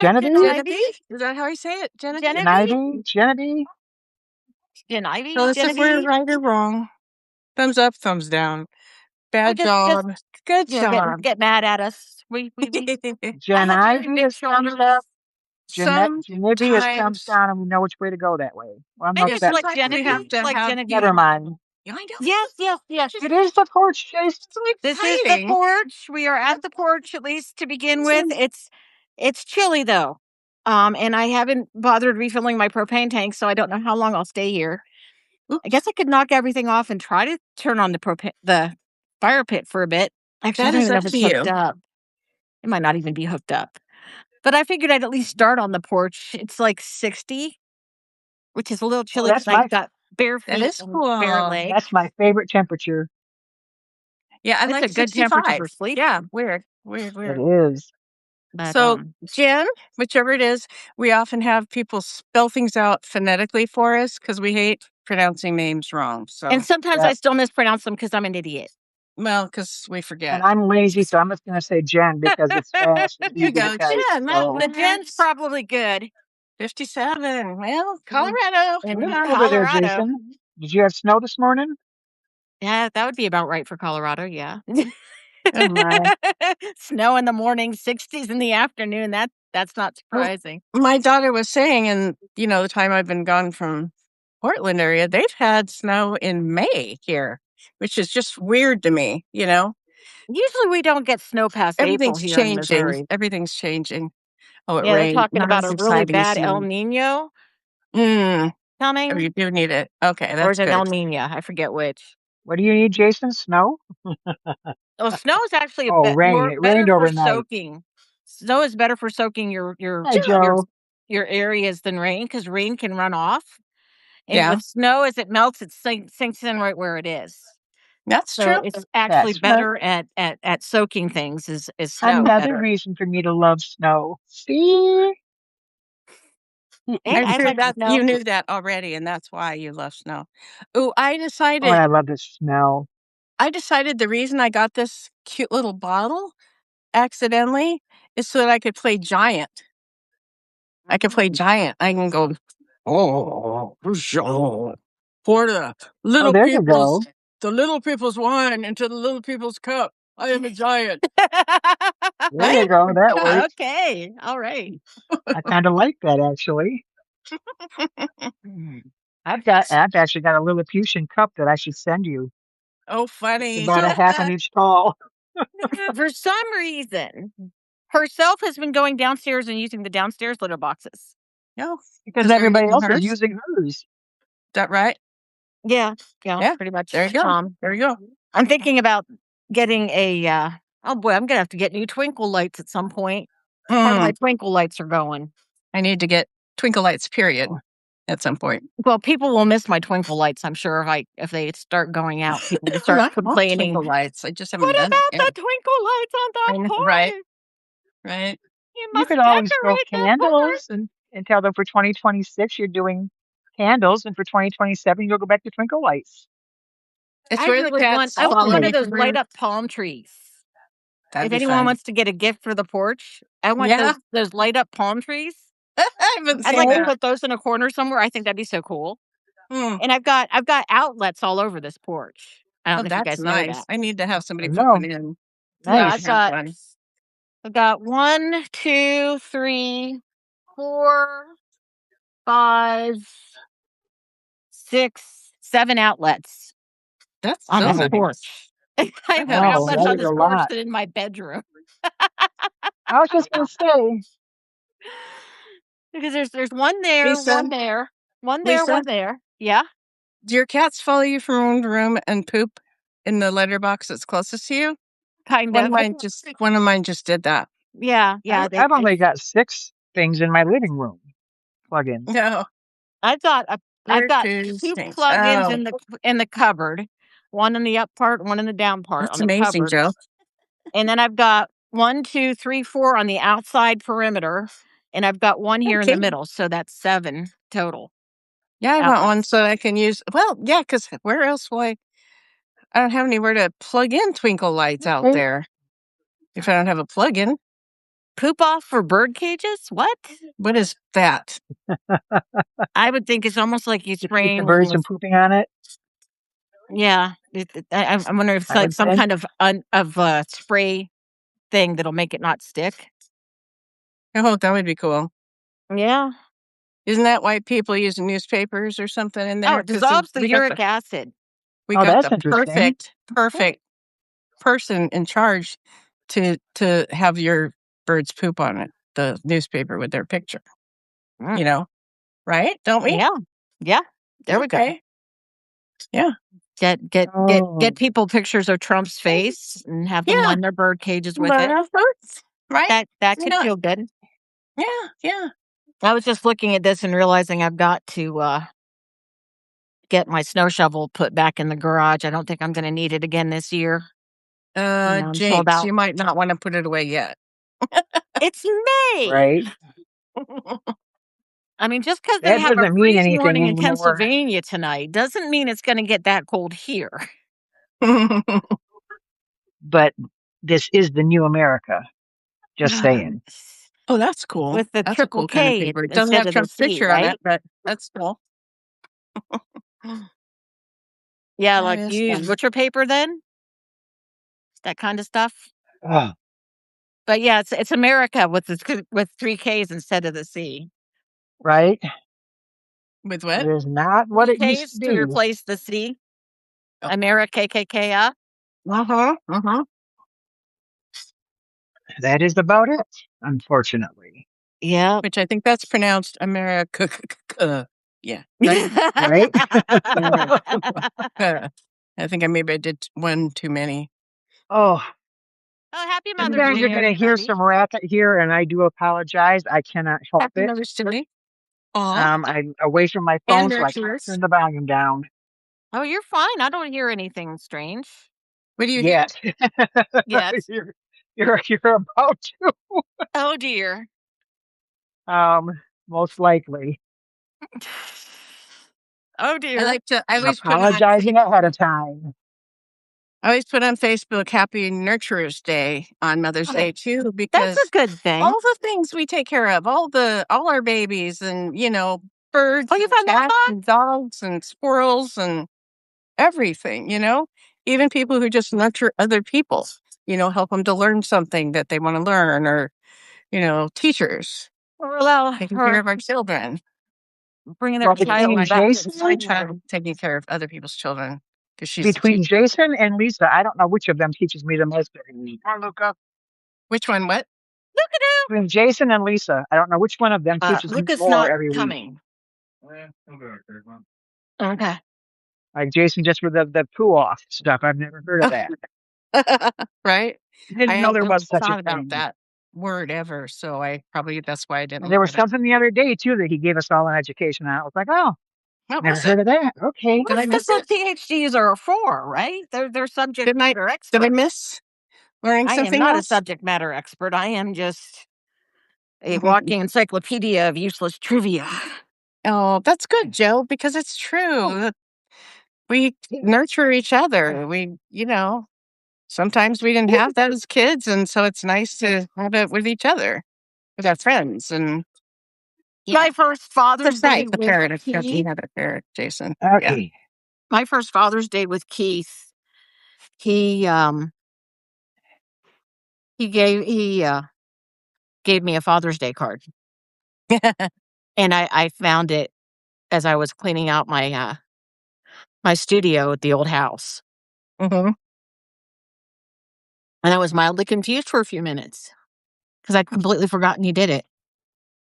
Genevieve? Genevieve? Is that how you say it? Genevieve? Genevieve? Genevieve? Tell us if we're Genevieve? right or wrong. Thumbs up, thumbs down. Bad job. Good job. Get mad at us. We Genevieve is thumbs up. Genevieve is thumbs Sometimes. down, and we know which way to go that way. Well, I'm I not just that. like We have Genevieve. to Like have. Genevieve. Never mind. I know. Yes. It is the porch, Jason. So This is the exciting. porch. We are at the porch, at least to begin with. It's chilly though. And I haven't bothered refilling my propane tank, so I don't know how long I'll stay here. Oops. I guess I could knock everything off and try to turn on the fire pit for a bit. Actually, I don't even know if it's hooked up. It might not even be hooked up. But I figured I'd at least start on the porch. It's like 60, which is a little chilly because I've got bare feet and bare legs. That's my favorite temperature. Yeah, I It's like a good 65. temperature for sleep. Yeah, weird. It is. But, so, Jen, whichever it is, we often have people spell things out phonetically for us because we hate pronouncing names wrong. So, and sometimes I still mispronounce them because I'm an idiot. Well, because we forget. And I'm lazy, so I'm just going to say Jen because it's fast and easy to type. Jen. The Jen's probably good. 57. Well, Colorado. Over there, Jason. Did you have snow this morning? Yeah, that would be about right for Colorado. Yeah. Oh my. Snow in the morning, 60s in the afternoon. That's not surprising. Well, my daughter was saying, and the time I've been gone from Portland area, they've had snow in May here, which is just weird to me. Usually we don't get snow past April here in Missouri. Everything's changing. Oh, it yeah, rained. they're talking about a really bad El Nino coming. Oh, you do need it. Okay, that's or is it good. El Nino? I forget which. What do you need, Jason? Snow? Well, snow is actually rain. It rained overnight. Soaking. Snow is better for soaking your areas than rain because rain can run off. And with snow, as it melts, it sinks in right where it is. That's true. It's actually better at soaking things is snow. Another reason for me to love snow. See? And I'm sure that you knew that already, and that's why you love snow. Oh, I decided. Oh, I love the smell. I decided the reason I got this cute little bottle accidentally is so that I could play giant. I can play giant. I can go, for the little people's, the little people's wine into the little people's cup. I am a giant. There you go. That works. Okay. All right. I kind of like that, actually. I've actually got a Lilliputian cup that I should send you. Oh, funny. It's about a half an inch tall. For some reason, herself has been going downstairs and using the downstairs litter boxes. No, because everybody else is using hers. Is that right? Yeah, pretty much. There you go. There you go. I'm thinking about getting a. Oh boy, I'm gonna have to get new twinkle lights at some point. Part of my twinkle lights are going. I need to get twinkle lights. Period. At some point. Well, people will miss my twinkle lights. I'm sure if they start going out, people will start complaining. Twinkle lights. I just haven't what done about it yet. the twinkle lights on the porch? Right. You could always grow candles and tell them for 2026 you're doing candles, and for 2027 you'll go back to twinkle lights. I want one of those light up palm trees. If anyone wants to get a gift for the porch, I want those light up palm trees. I'd like to put those in a corner somewhere. I think that'd be so cool. And I've got outlets all over this porch. I don't know if you guys know that. I need to have somebody put one in. Nice. I've got 1, 2, 3, 4, 5, 6, 7 outlets. That's on this porch. I have outlets on this porch than in my bedroom. I was just going to say. Because there's one there, Lisa, one there. Yeah. Do your cats follow you from room to room and poop in the litter box that's closest to you? Kind of. One of mine just did that. Yeah. I've only got 6 things in my living room plug-ins. No. I've got 2 plug-ins in the cupboard. One in the up part, one in the down part. That's amazing, Joe. And then I've got 1, 2, 3, 4 on the outside perimeter. And I've got one here in the middle. So that's 7 total. Yeah, I want one so I can use. Well, yeah, because where else will I don't have anywhere to plug in twinkle lights out there if I don't have a plug-in. poop off for bird cages? What? What is that? I would think it's almost like you To keep spraying the one of birds those. from pooping on it. Yeah, I wonder if it's I like would some think. kind of spray thing that'll make it not stick. Oh, that would be cool. Yeah. Isn't that why people use newspapers or something in Oh, there? it dissolves the uric acid. We Oh, got that's the interesting. perfect person in charge to have your birds poop on it. The newspaper with their picture. Mm. You know, right? Don't we? Yeah. Yeah. There we go. Okay. Yeah. Get people pictures of Trump's face and have them line their bird cages with it. Birds, right? That could feel good. Yeah, yeah. I was just looking at this and realizing I've got to get my snow shovel put back in the garage. I don't think I'm going to need it again this year. I'm sold Jinx, out. you might not want to put it away yet. It's May. Right. I mean, just because they That have a doesn't mean freeze anything warning in anymore. Pennsylvania tonight doesn't mean it's going to get that cold here. But this is the new America. Just saying. Oh, that's cool. With the that's triple a cool kind of K paper. It doesn't instead have of the Trump's C, picture right? on it, but that's cool. Yeah, That like is you use fun. butcher paper then? That kind of stuff. Oh, But yeah, it's America with three Ks instead of the C. right. With It what? is not what it used Ks to to be. replace the C. Oh. America KKK. That is about it, unfortunately. Yeah. Which I think that's pronounced America. Yeah. Right? I think maybe I did one too many. Oh, Oh, happy Mother's sometimes Day, you're going to hear everybody. some racket here, and I do apologize. I cannot help Happy it. Mother's Day. Aw. I'm away from my And phone, so I can't nurturers. turn the volume down Oh, you're fine. I don't hear anything strange. What do you hear? yet. Yes. You're about to. Oh dear. Most likely. Oh dear. I always put on Apologizing ahead of time. I always put on Facebook Happy Nurturers Day on Mother's Day too, because That's a good thing. all the things we take care of, all our babies and birds, Oh, you found that cats fun? and dogs and squirrels and everything, even people who just nurture other people, help them to learn something that they want to learn, or teachers taking care of our children. Bringing their child between back. Jason, taking care of other people's children because she's between Jason and Lisa, I don't know which of them teaches me the most. Luca. Which one? What? Between Jason and Lisa, I don't know which one of them teaches me Lucas more not every week. coming. Okay. Like Jason just with the poo off stuff. I've never heard of that. Right? Didn't know there was such a thought thing. about that word ever, so that's why I didn't. And there was something the other day too that he gave us all an education on. I was like, oh, What never was heard it? of that. Okay. That's what PhDs are for, right? They're subject matter experts. Did I miss learning I something am not else? a subject matter expert. I am just a walking encyclopedia of useless trivia. Oh, that's good, Joe, because it's true. We nurture each other. Sometimes we didn't have that as kids, and so it's nice to have it with each other, with our friends. And My first Father's Day the with parrot. Keith. You have a parrot, Jason. Okay. My first Father's Day with Keith. He gave me a Father's Day card, and I found it as I was cleaning out my my studio at the old house. Mm-hmm. And I was mildly confused for a few minutes because I'd completely forgotten he did it.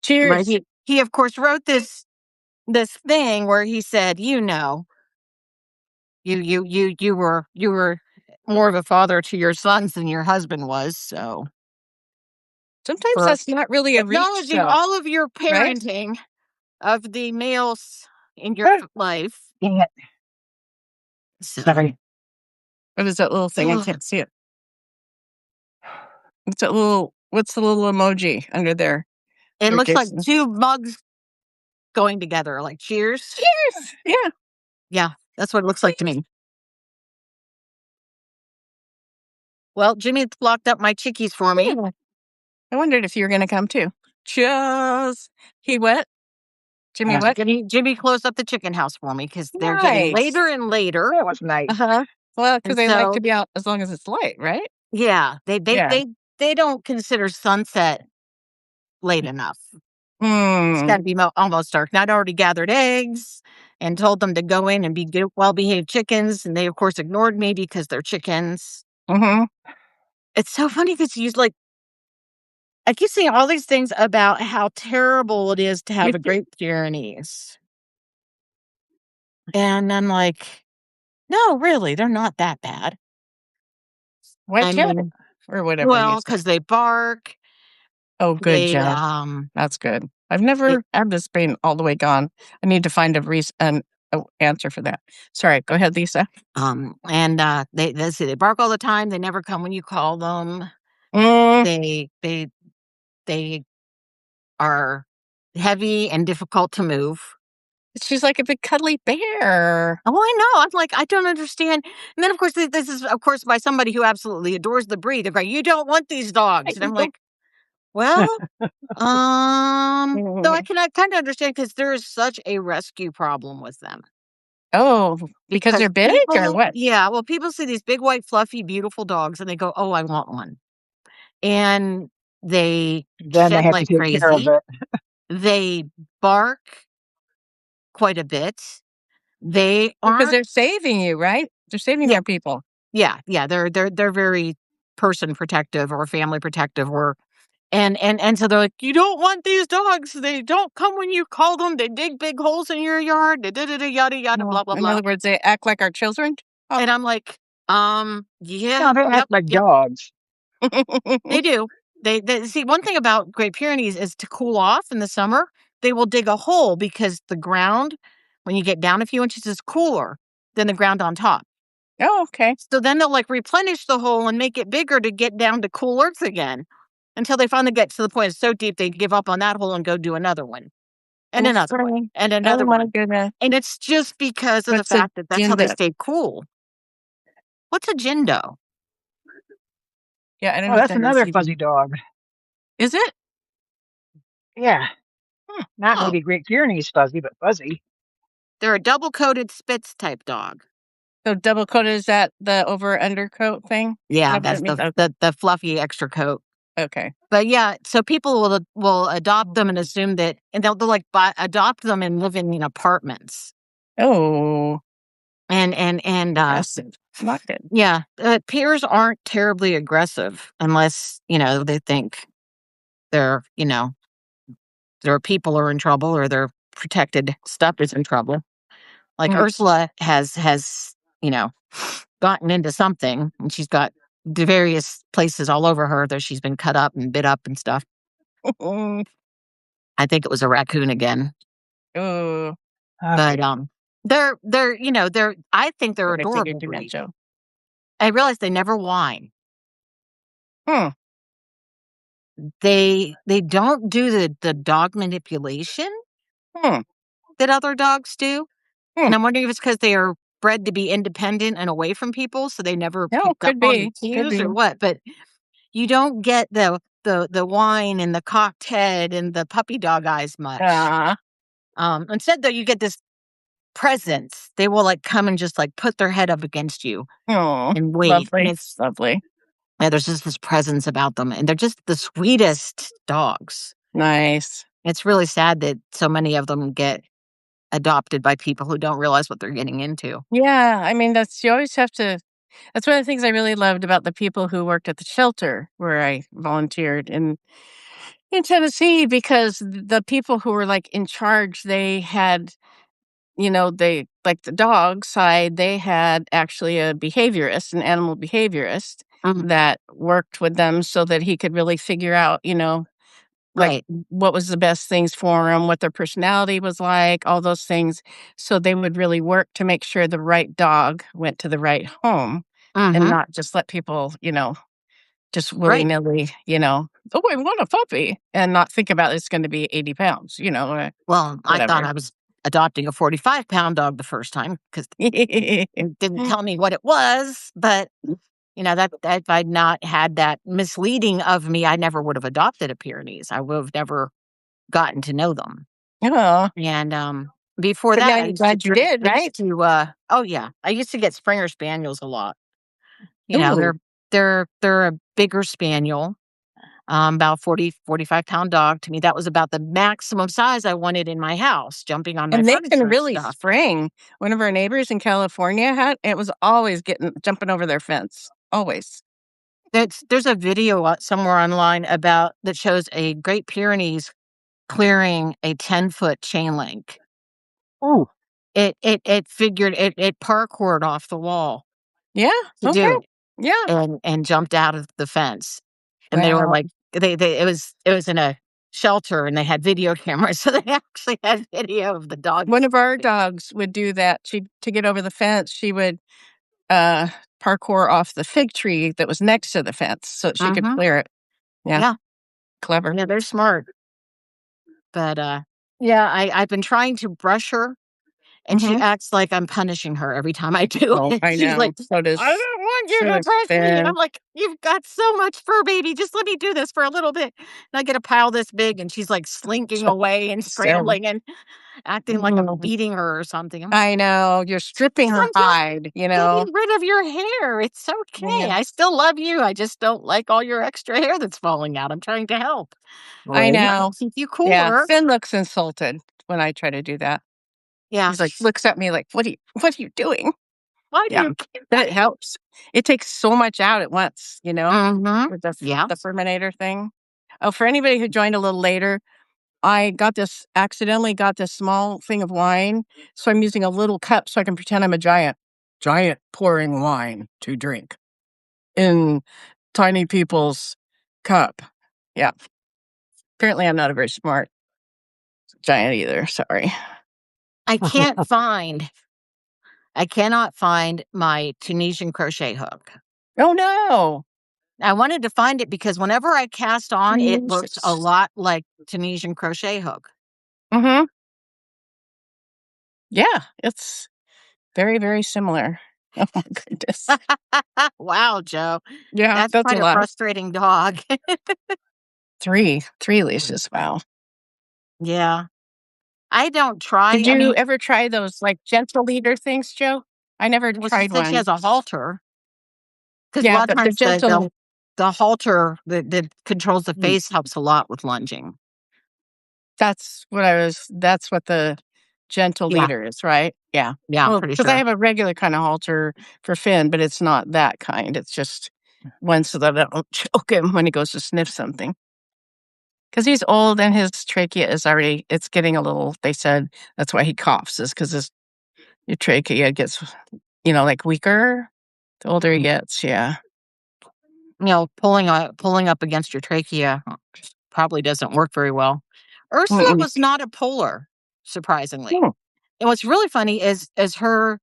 Cheers. Right? He of course wrote this thing where he said, you were more of a father to your sons than your husband was. So sometimes that's not really a reach. Acknowledging all of your parenting of the males in your life. Dang it. Sorry. What is that little thing? I can't see it. What's the little emoji under there? It looks like two mugs going together, like cheers. Cheers. Yeah. Yeah, that's what it looks like to me. Well, Jimmy locked up my chickies for me. I wondered if you were going to come too. Cheers. He what? Jimmy what? Jimmy closed up the chicken house for me because they're getting later and later. That was nice. Well, because they like to be out as long as it's light, right? Yeah, they don't consider sunset late enough. It's got to be almost dark. And I'd already gathered eggs and told them to go in and be good, well-behaved chickens, and they of course ignored me because they're chickens. Mm-hmm. It's so funny because I keep seeing all these things about how terrible it is to have a Great Pyrenees. And I'm like, no, really, they're not that bad. Why can't or whatever? Well, because they bark. Oh, good job. That's good. I've never had this pain all the way gone. I need to find an answer for that. Sorry, go ahead, Lisa. And they bark all the time. They never come when you call them. They are heavy and difficult to move. She's like a big cuddly bear. Oh, I know. I'm like, I don't understand. And then, of course, this is, of course, by somebody who absolutely adores the breed. They're like, you don't want these dogs. And I'm like, well, so I can kind of understand because there is such a rescue problem with them. Oh, because they're big or what? Yeah. Well, people see these big, white, fluffy, beautiful dogs and they go, oh, I want one. And they then they have to take care of it. They bark quite a bit. They aren't, because they're saving you, right? They're saving their people. Yeah. They're very person protective or family protective and so they're like, you don't want these dogs. They don't come when you call them. They dig big holes in your yard. They yada yada blah blah blah. In other words, they act like our children. Oh. And I'm like, yeah. No, they act like dogs. They do. They see, one thing about Great Pyrenees is to cool off in the summer, they will dig a hole because the ground, when you get down a few inches, is cooler than the ground on top. Oh, okay. So then they'll like replenish the hole and make it bigger to get down to cool earth again until they finally get to the point it's so deep they give up on that hole and go do another one. And another one. And another one. And it's just because of the fact that that's how they stay cool. What's a Jindo? Yeah, I don't know. That's another fuzzy dog. Is it? Yeah. Not maybe Great Pyrenees fuzzy, but fuzzy. They're a double-coated Spitz type dog. So double-coated, is that the over-undercoat thing? Yeah, that's the fluffy extra coat. Okay. But yeah, so people will adopt them and assume that, and they'll like adopt them and live in apartments. Oh. And aggressive. Not good. Yeah, peers aren't terribly aggressive unless they think their people are in trouble or their protected stuff is in trouble. Like Ursula has gotten into something, and she's got the various places all over her that she's been cut up and bit up and stuff. I think it was a raccoon again. Oh. But they're I think they're adorable. I realize they never whine. They don't do the dog manipulation that other dogs do. And I'm wondering if it's because they are bred to be independent and away from people, so they never pick up on the cues or what. But you don't get the whine and the cocked head and the puppy dog eyes much. Instead, though, you get this presence. They will like come and just like put their head up against you and wait. Lovely. And it's lovely. Yeah, there's just this presence about them, and they're just the sweetest dogs. Nice. It's really sad that so many of them get adopted by people who don't realize what they're getting into. Yeah, I mean, you always have to. That's one of the things I really loved about the people who worked at the shelter where I volunteered in Tennessee, because the people who were like in charge, they had, they like the dog side, they had actually a behaviorist, an animal behaviorist that worked with them so that he could really figure out, like what was the best things for them, what their personality was like, all those things. So they would really work to make sure the right dog went to the right home and not just let people, just willy-nilly, oh, I want a puppy, and not think about it's going to be 80 pounds, Well, whatever. I thought I was adopting a 45-pound dog the first time because it didn't tell me what it was, but that if I'd not had that misleading of me, I never would have adopted a Pyrenees. I would have never gotten to know them. Yeah. And before But that, now I you're used glad you did, I used right? to, oh yeah, I used to get Springer Spaniels a lot. Ooh. They're a bigger spaniel, about 45 pound dog. To me, that was about the maximum size I wanted in my house, jumping on my And they furniture can and really stuff. spring. One of our neighbors in California it was always jumping over their fence. Always. There's a video somewhere online that shows a Great Pyrenees clearing a 10-foot chain link. Oh, It parkoured off the wall Yeah. to Okay. do it Yeah. and jumped out of the fence. And they were Wow. like, it was in a shelter and they had video cameras, so they actually had video of the dog. One of our dogs would do that. To get over the fence, she would parkour off the fig tree that was next to the fence so she could clear it. Yeah. Yeah. Clever. Yeah, they're smart. But yeah, I've been trying to brush her, and she acts like I'm punishing her every time I do Oh, it. I She's know. like, So does I don't want you so to does brush me. And Ben. I'm like, you've got so much fur, baby. Just let me do this for a little bit. And I get a pile this big, and she's like slinking away and scrambling and acting like I'm beating her or something. I'm like, I know. You're stripping her I'm just hide, getting rid of your hair. It's okay. Yeah. I still love you. I just don't like all your extra hair that's falling out. I'm trying to help. I know. Keep you Yeah. cooler. Finn looks insulted when I try to do that. Yeah. He's like, looks at me like, what are you doing? Why do Yeah. you That helps. It takes so much out at once, with the fermentator thing. Oh, for anybody who joined a little later, I accidentally got this small thing of wine. So I'm using a little cup so I can pretend I'm a giant pouring wine to drink in tiny people's cup. Yeah. Apparently I'm not a very smart giant either. Sorry. I cannot find my Tunisian crochet hook. Oh no. I wanted to find it because whenever I cast on, it looks a lot like Tunisian crochet hook. Mm-hmm. Yeah, it's very, very similar. Oh my goodness. Wow, Joe. Yeah, That's that's quite a a lot. frustrating dog. Three leashes. Wow. Yeah. I don't try. Did you ever try those like gentle leader things, Joe? I never She tried said she one. has a halter. Because a Yeah, lot of but the times gentle. the halter that controls the face helps a lot with lunging. That's what the gentle leader is, right? Yeah. Yeah, Well, pretty because I sure. have a regular kind of halter for Finn, but it's not that kind. It's just one so that I don't choke him when he goes to sniff something. Because he's old and his trachea it's getting a little, they said that's why he coughs, is because your trachea gets, like weaker the older he gets. Yeah. Pulling up against your trachea probably doesn't work very well. Ursula Mm-mm. was not a puller, surprisingly. Hmm. And what's really funny is her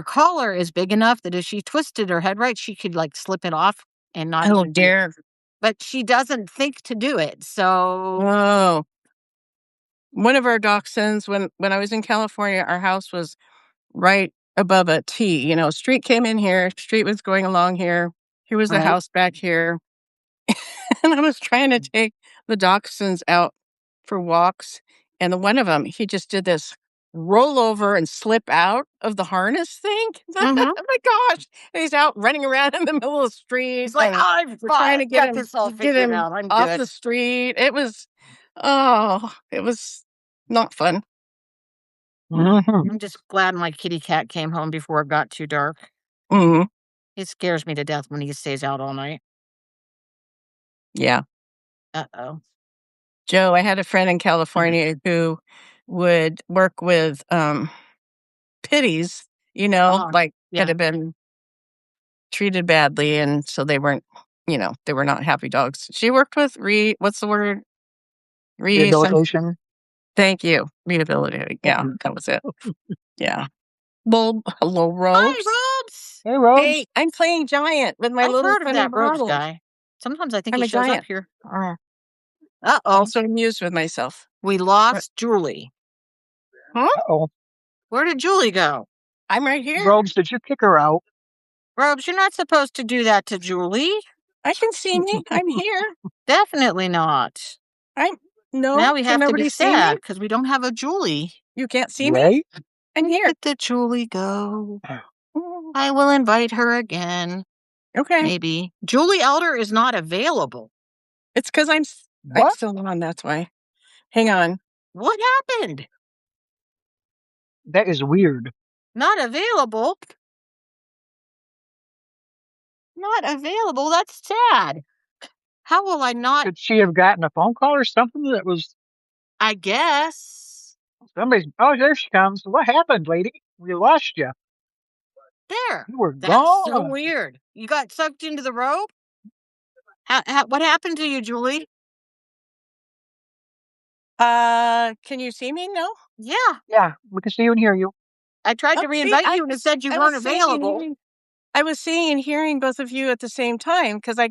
collar is big enough that if she twisted her head right, she could like slip it off and not Oh, even dear. but she doesn't think to do it. So Oh. One of our dachshunds, when I was in California, our house was right above a T. Street came in here, street was going along here. Here was the house back here. And I was trying to take the dachshunds out for walks. And the one of them, he just did this roll over and slip out of the harness thing. Oh my gosh. And he's out running around in the middle of the street. it's like, And we're trying to get this all get figured him out. I'm off good. the street. It was not fun. I'm just glad my kitty cat came home before it got too dark. Mm-hmm. It scares me to death when he stays out all night. Yeah. Uh-oh. Joe, I had a friend in California who would work with pitties, that had been treated badly, and so they weren't, they were not happy dogs. She worked with what's the word? rehabilitation. Thank you. Rehabilitating. Yeah, that was it. Yeah. Well, hello, Robes. Hi, Robes. Hey, Robes. Hey, I'm playing giant with my I've little heard of funny that Robes bottle. guy. Sometimes I think I'm he a shows up giant. here. I'm Uh-oh. so amused with myself. We lost Julie. Huh? Uh-oh. Where did Julie go? I'm right here. Robes, did you kick her out? Robes, you're not supposed to do that to Julie. I can see me. I'm here. Definitely not. No. Now we can have to nobody be see me? sad because we don't have a Julie. You can't see me. Right? I'm here. Let the Julie go. I will invite her again. Okay. Maybe. Julie Elder is not available. It's because I'm What? still on. That's why. Hang on. What happened? That is weird. Not available. Not available. That's sad. How will I not? Could she have gotten a phone call or something that was I guess. somebody's? Oh, there she comes. What happened, lady? We lost you. There. You were That's so gone. weird. You got sucked into the rope? What happened to you, Julie? Can you see me? No. Yeah. Yeah, we can see you and hear you. I tried to reinvite you and it said you weren't available. I was seeing and hearing both of you at the same time because I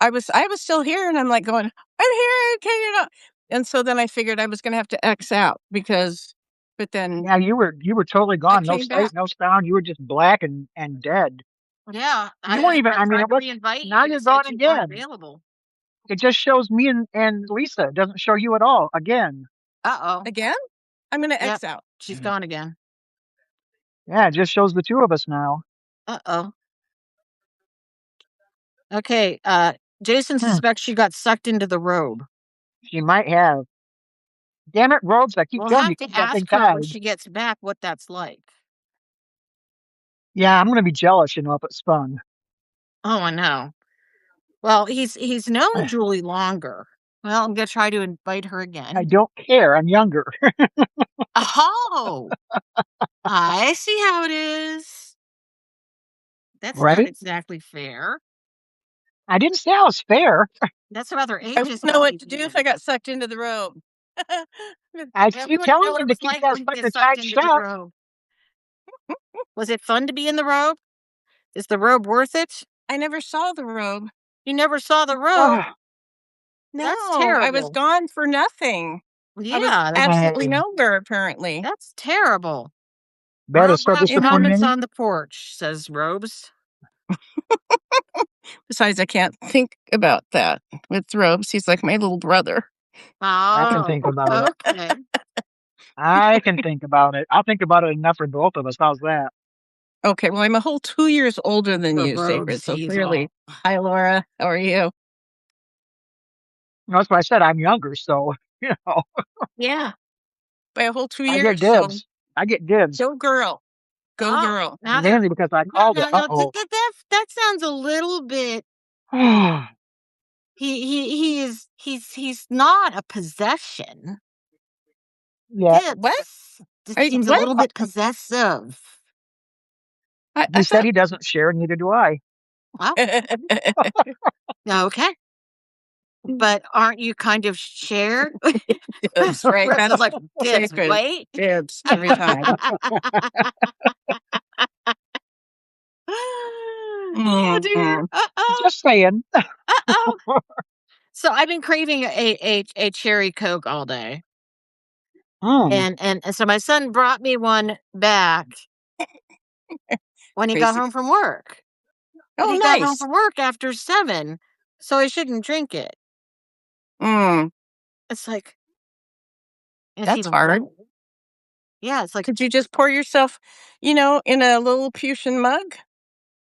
was still here and I'm like going, I'm here, okay, you're not. And so then I figured I was going to have to X out but then Yeah, you were totally gone. No came sight, back. no sound. You were just black and dead. Yeah. You weren't even. I mean, it was. Now you're gone again. Available. It just shows me and Lisa. It doesn't show you at all again. Uh-oh. Again? I'm going to X out. She's gone again. Yeah, it just shows the two of us now. Uh-oh. Okay, Jason suspects she got sucked into the robe. She might have. Damn it, Robes! I keep We'll telling have you, to keep that thing ask her when tied. she gets back what that's like. Yeah, I'm gonna be jealous, if it's fun. Oh, I know. Well, he's known Julie longer. Well, I'm gonna try to invite her again. I don't care. I'm younger. Oh, I see how it is. That's Right? not exactly fair. I didn't say I was fair. That's about their I ages. wouldn't know what to do if I got sucked into the robe. I keep telling you to keep that fucking tight shut. Was it fun to be in the robe? Is the robe worth it? I never saw the robe. You never saw the robe? No, That's terrible. I was gone for nothing. Yeah, I was absolutely nowhere, apparently. That's terrible. That is so Comments disappointing. on the porch, says Robes. Besides, I can't think about that with Robes. He's like my little brother. I can think about it. Okay. I can think about it. I'll think about it enough for both of us. How's that? Okay, well, I'm a whole 2 years older than you, Sacred. So clearly, hi, Laura. How are you? That's what I said. I'm younger, so Yeah, by a whole 2 years. I get dibs. I get dibs. Go girl. Go girl. Mainly because I called it. That sounds a little bit. He's not a possession. Yeah. What? This seems a little bit possessive. He said he doesn't share, neither do I. Wow. Okay. But aren't you kind of shared? That's right. That's like dibs. Wait. Dibs every time. Oh dear. Just saying. So I've been craving a cherry Coke all day. And so my son brought me one back when he got home from work. Oh, he nice. got home from work after 7, so I shouldn't drink it. It's like that's hard. Yeah, it's like, could you just pour yourself, in a little Putin mug?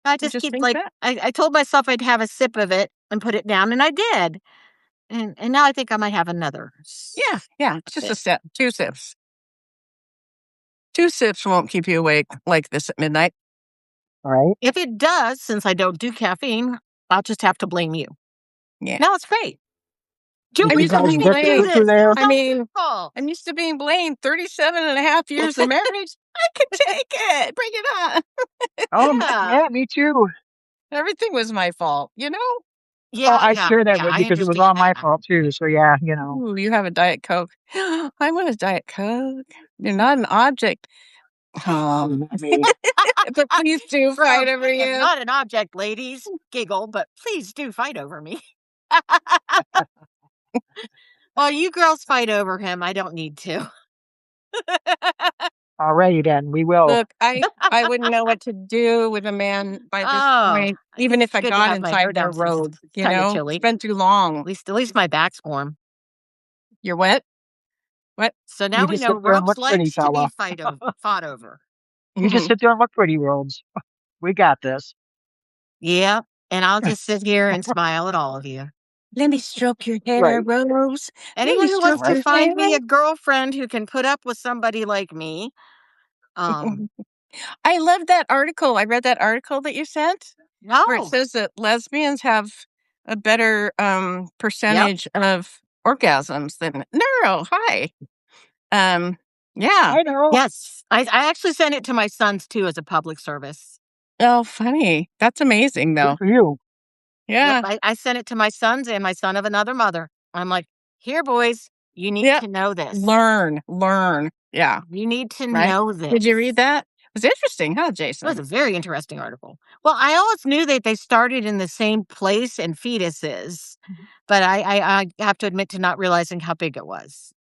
I just keep like I told myself I'd have a sip of it and put it down, and I did. And now I think I might have another. Yeah, just a sip, 2 sips. 2 sips won't keep you awake like this at midnight. Right. If it does, since I don't do caffeine, I'll just have to blame you. Yeah. No, it's great. I'm used to being blamed. I'm used to being blamed 37 and a half years of marriage. I can take it. Bring it on. Yeah, me too. Everything was my fault, Yeah, I share that with you because it was all my fault too. So yeah, Ooh, you have a Diet Coke. I want a Diet Coke. You're not an object. But please do fight over you. I'm not an object, ladies. Giggle, but please do fight over me. Well, you girls fight over him. I don't need to. Alrighty then, we will. Look, I wouldn't know what to do with a man by this point, even if I got inside their robe. You know, it's been too long. At least my back's warm. You're wet? What? So now You we just know sit there and robes look pretty, likes to be fella. fought over. You just sit there and look pretty, Robes. We got this. Yeah, and I'll just sit here and smile at all of you. Let me stroke your hair, Right. Rose. Anyone who wants to Right. find me a girlfriend who can put up with somebody like me, I love that article. I read that article that you sent where it no. says that lesbians have a better percentage of orgasms than Hi. Yeah. I know. Yes, I actually sent it to my sons too as a public service. Oh, funny. That's amazing, Good though. for you. Yeah. Yep, I sent it to my sons and my son of another mother. I'm like, here, boys, you need to know this. Learn. Yeah. You need to Right? know this. Did you read that? It was interesting, huh, Jason? It was a very interesting article. Well, I always knew that they started in the same place in fetuses, but I have to admit to not realizing how big it was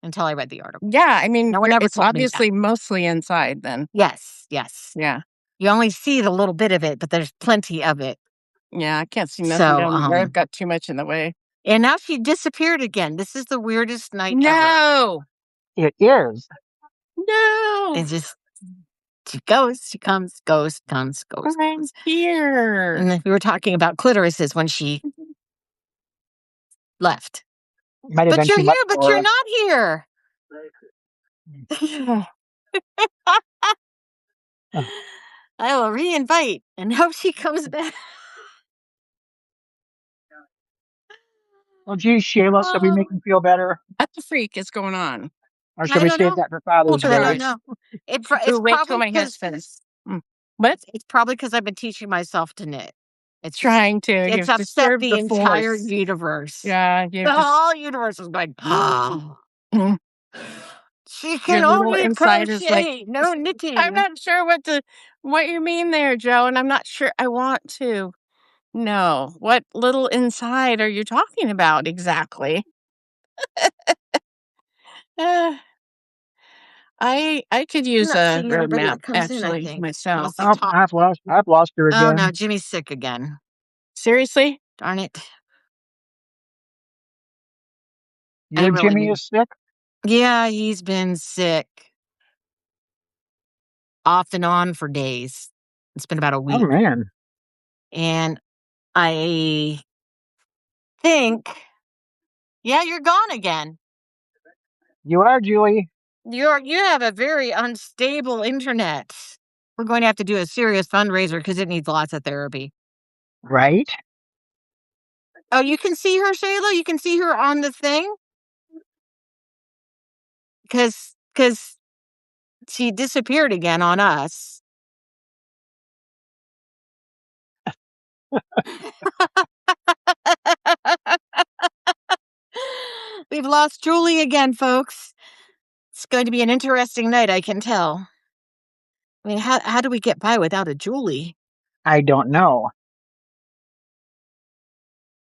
until I read the article. Yeah, I mean, No one ever it's told me that. obviously mostly inside then. Yes. Yeah. You only see the little bit of it, but there's plenty of it. Yeah, I can't see nothing down there. I've got too much in the way. And now she disappeared again. This is the weirdest night ever. No. It is. No. It's just, she goes, she comes, goes, comes, goes. I'm here. And then we were talking about clitorises when she left. Might have But been you're too here, much but for you're her. not here. I will re-invite and hope she comes back. Well, geez, Shayla, should we make him feel better? What the freak is going on? Or should we save that for Father's Day? I don't know. It's wait till my because head's finished. What? It's probably because I've been teaching myself to knit. It's Trying to. It's upset the entire universe. Yeah. The whole universe is going, oh. She can Your little only inside is crochet, no knitting. I'm not sure what you mean there, Joe, and I'm not sure I want to. No. What little inside are you talking about exactly? I could use a roadmap actually myself. Oh, I've lost her again. Oh no, Jimmy's sick again. Seriously? Darn it. Your Jimmy is sick? Yeah, he's been sick. Off and on for days. It's been about a week. Oh man. And I think, yeah, you're gone again. You are, Julie. You have a very unstable internet. We're going to have to do a serious fundraiser because it needs lots of therapy. Right? Oh, you can see her, Shayla? You can see her on the thing? Because she disappeared again on us. We've lost Julie again, folks. It's going to be an interesting night, I can tell. I mean, how do we get by without a Julie? I don't know.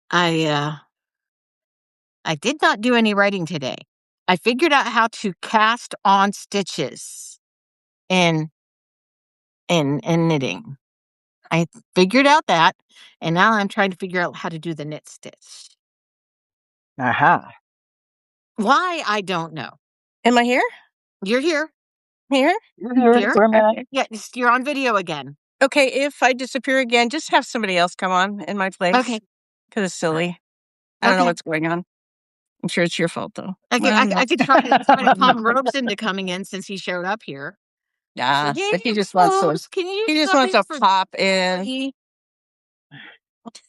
I did not do any writing today. I figured out how to cast on stitches in knitting. I figured out that, and now I'm trying to figure out how to do the knit stitch. Aha. Why? I don't know. Am I here? You're here. Here? You're here for a minute. Yeah, you're on video again. Okay, if I disappear again, just have somebody else come on in my place. Okay. Because it's silly. I don't know what's going on. I'm sure it's your fault, though. I could try to talk Robes into coming in since he showed up here. Yeah, So, but he just wants to pop in. What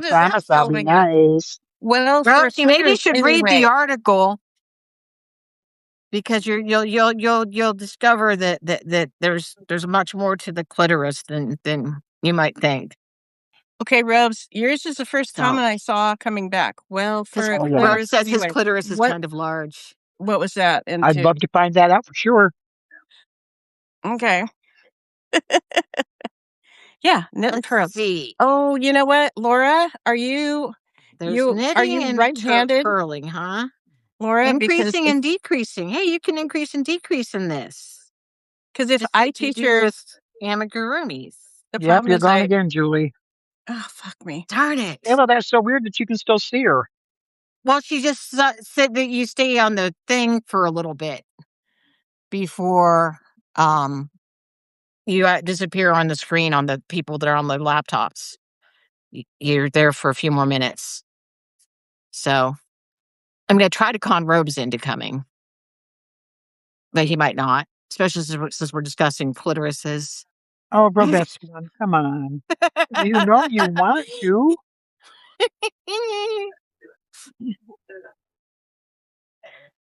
is promise that? I'll be nice. Well, you maybe should read the article because you'll discover that there's much more to the clitoris than you might think. Okay, Robes, yours is the first comment I saw coming back. Well, Robes says his clitoris is kind of large. What was that? I'd love to find that out for sure. Okay. Yeah, knit and curl. See. Oh, you know what, Laura? Are you knitting and right-handed? curling, huh? Laura, increasing and decreasing. Hey, you can increase and decrease in this. Because if I teach her with amigurumis. the Yep, problem you're is gone again, Julie. oh, fuck me. Darn it. Yeah, well, that's so weird that you can still see her. Well, she just said that you stay on the thing for a little bit before you disappear on the screen on the people that are on the laptops. You're there for a few more minutes. So I'm going to try to con Robes into coming. But he might not, especially since we're discussing clitorises. Oh, bro, best one. Come on. You know you want to.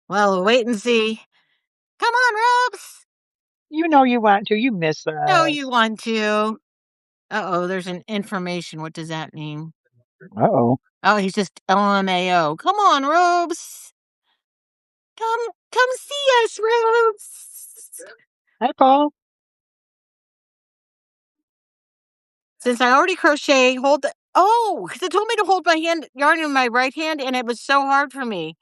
Well, we'll wait and see. Come on, Robes. You know you want to. You miss us. No, you want to. Uh-oh, there's an information. What does that mean? Uh-oh. Oh, he's just LMAO. Come on, Robes. Come see us, Robes. Hi, Paul. Since I already crochet, because it told me to hold my yarn in my right hand, and it was so hard for me.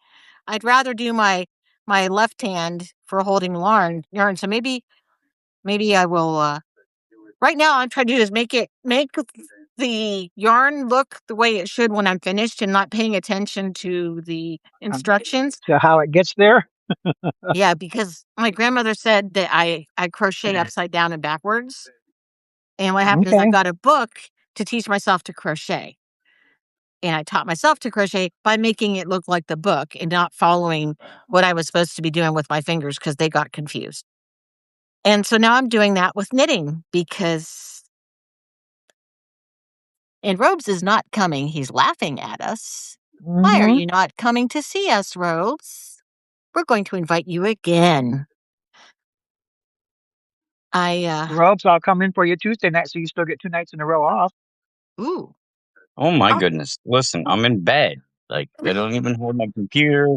I'd rather do my left hand for holding yarn. So maybe I will. Right now, I'm trying to do is make the yarn look the way it should when I'm finished, and not paying attention to the instructions. To how it gets there. Yeah, because my grandmother said that I crochet upside down and backwards. And what happened is I got a book to teach myself to crochet. And I taught myself to crochet by making it look like the book and not following what I was supposed to be doing with my fingers because they got confused. And so now I'm doing that with knitting and Robes is not coming. He's laughing at us. Mm-hmm. Why are you not coming to see us, Robes? We're going to invite you again. Robes, I'll come in for you Tuesday night so you still get 2 nights in a row off. Ooh. Oh my goodness. Listen, I'm in bed. Like, I don't even hold my computer.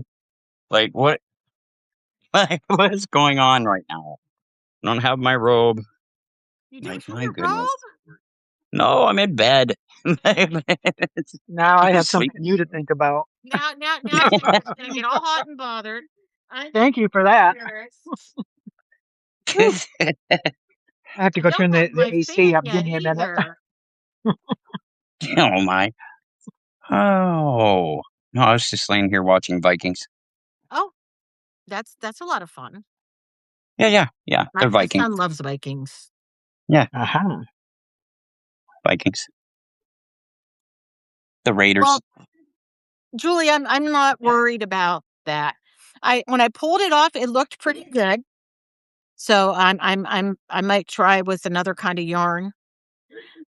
Like, what? What is going on right now? I don't have my robe. You didn't have My your goodness. robe? No, I'm in bed. Now I have something new to think about. Now it's going to get all hot and bothered. Thank you for that. I have to go turn the AC up. Give me a minute. Oh my. Oh. No, I was just laying here watching Vikings. Oh, that's a lot of fun. Yeah. They're My Vikings. son loves Vikings. Yeah. Uh-huh. Vikings. The Raiders. Well, Julie, I'm not worried about that. When I pulled it off, it looked pretty good. So I might try with another kind of yarn.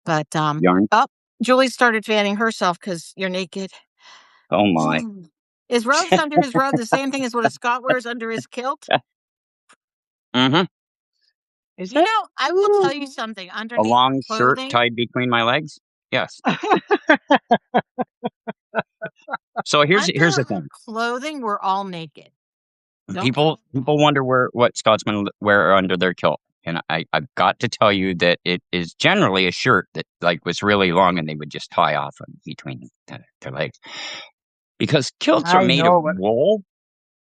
But Yarn. oh, Julie started fanning herself because you're naked. Oh my. Is Robes under his robe the same thing as what a Scott wears under his kilt? Mm-hmm. I will tell you something. A Underneath long shirt clothing, tied between my legs. Yes. So here's the thing. Clothing, we're all naked. People wonder what Scotsmen wear under their kilt, and I've got to tell you that it is generally a shirt that was really long, and they would just tie off between their legs, because kilts are made of wool.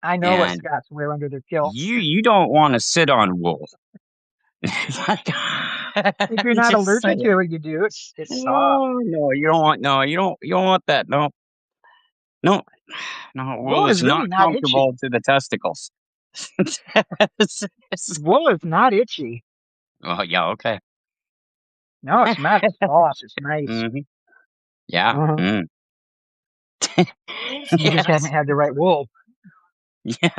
I know what Scots wear under their kilts. You don't want to sit on wool. If you're not allergic to it, you do. It's soft. No, you don't want. No, you don't want that. No. Wool is really not comfortable itchy. To the testicles. Wool is not itchy. Oh yeah, okay. No, it's not. It's soft. It's nice. Mm-hmm. Yeah. Uh-huh. You just haven't had the right wool. Yeah.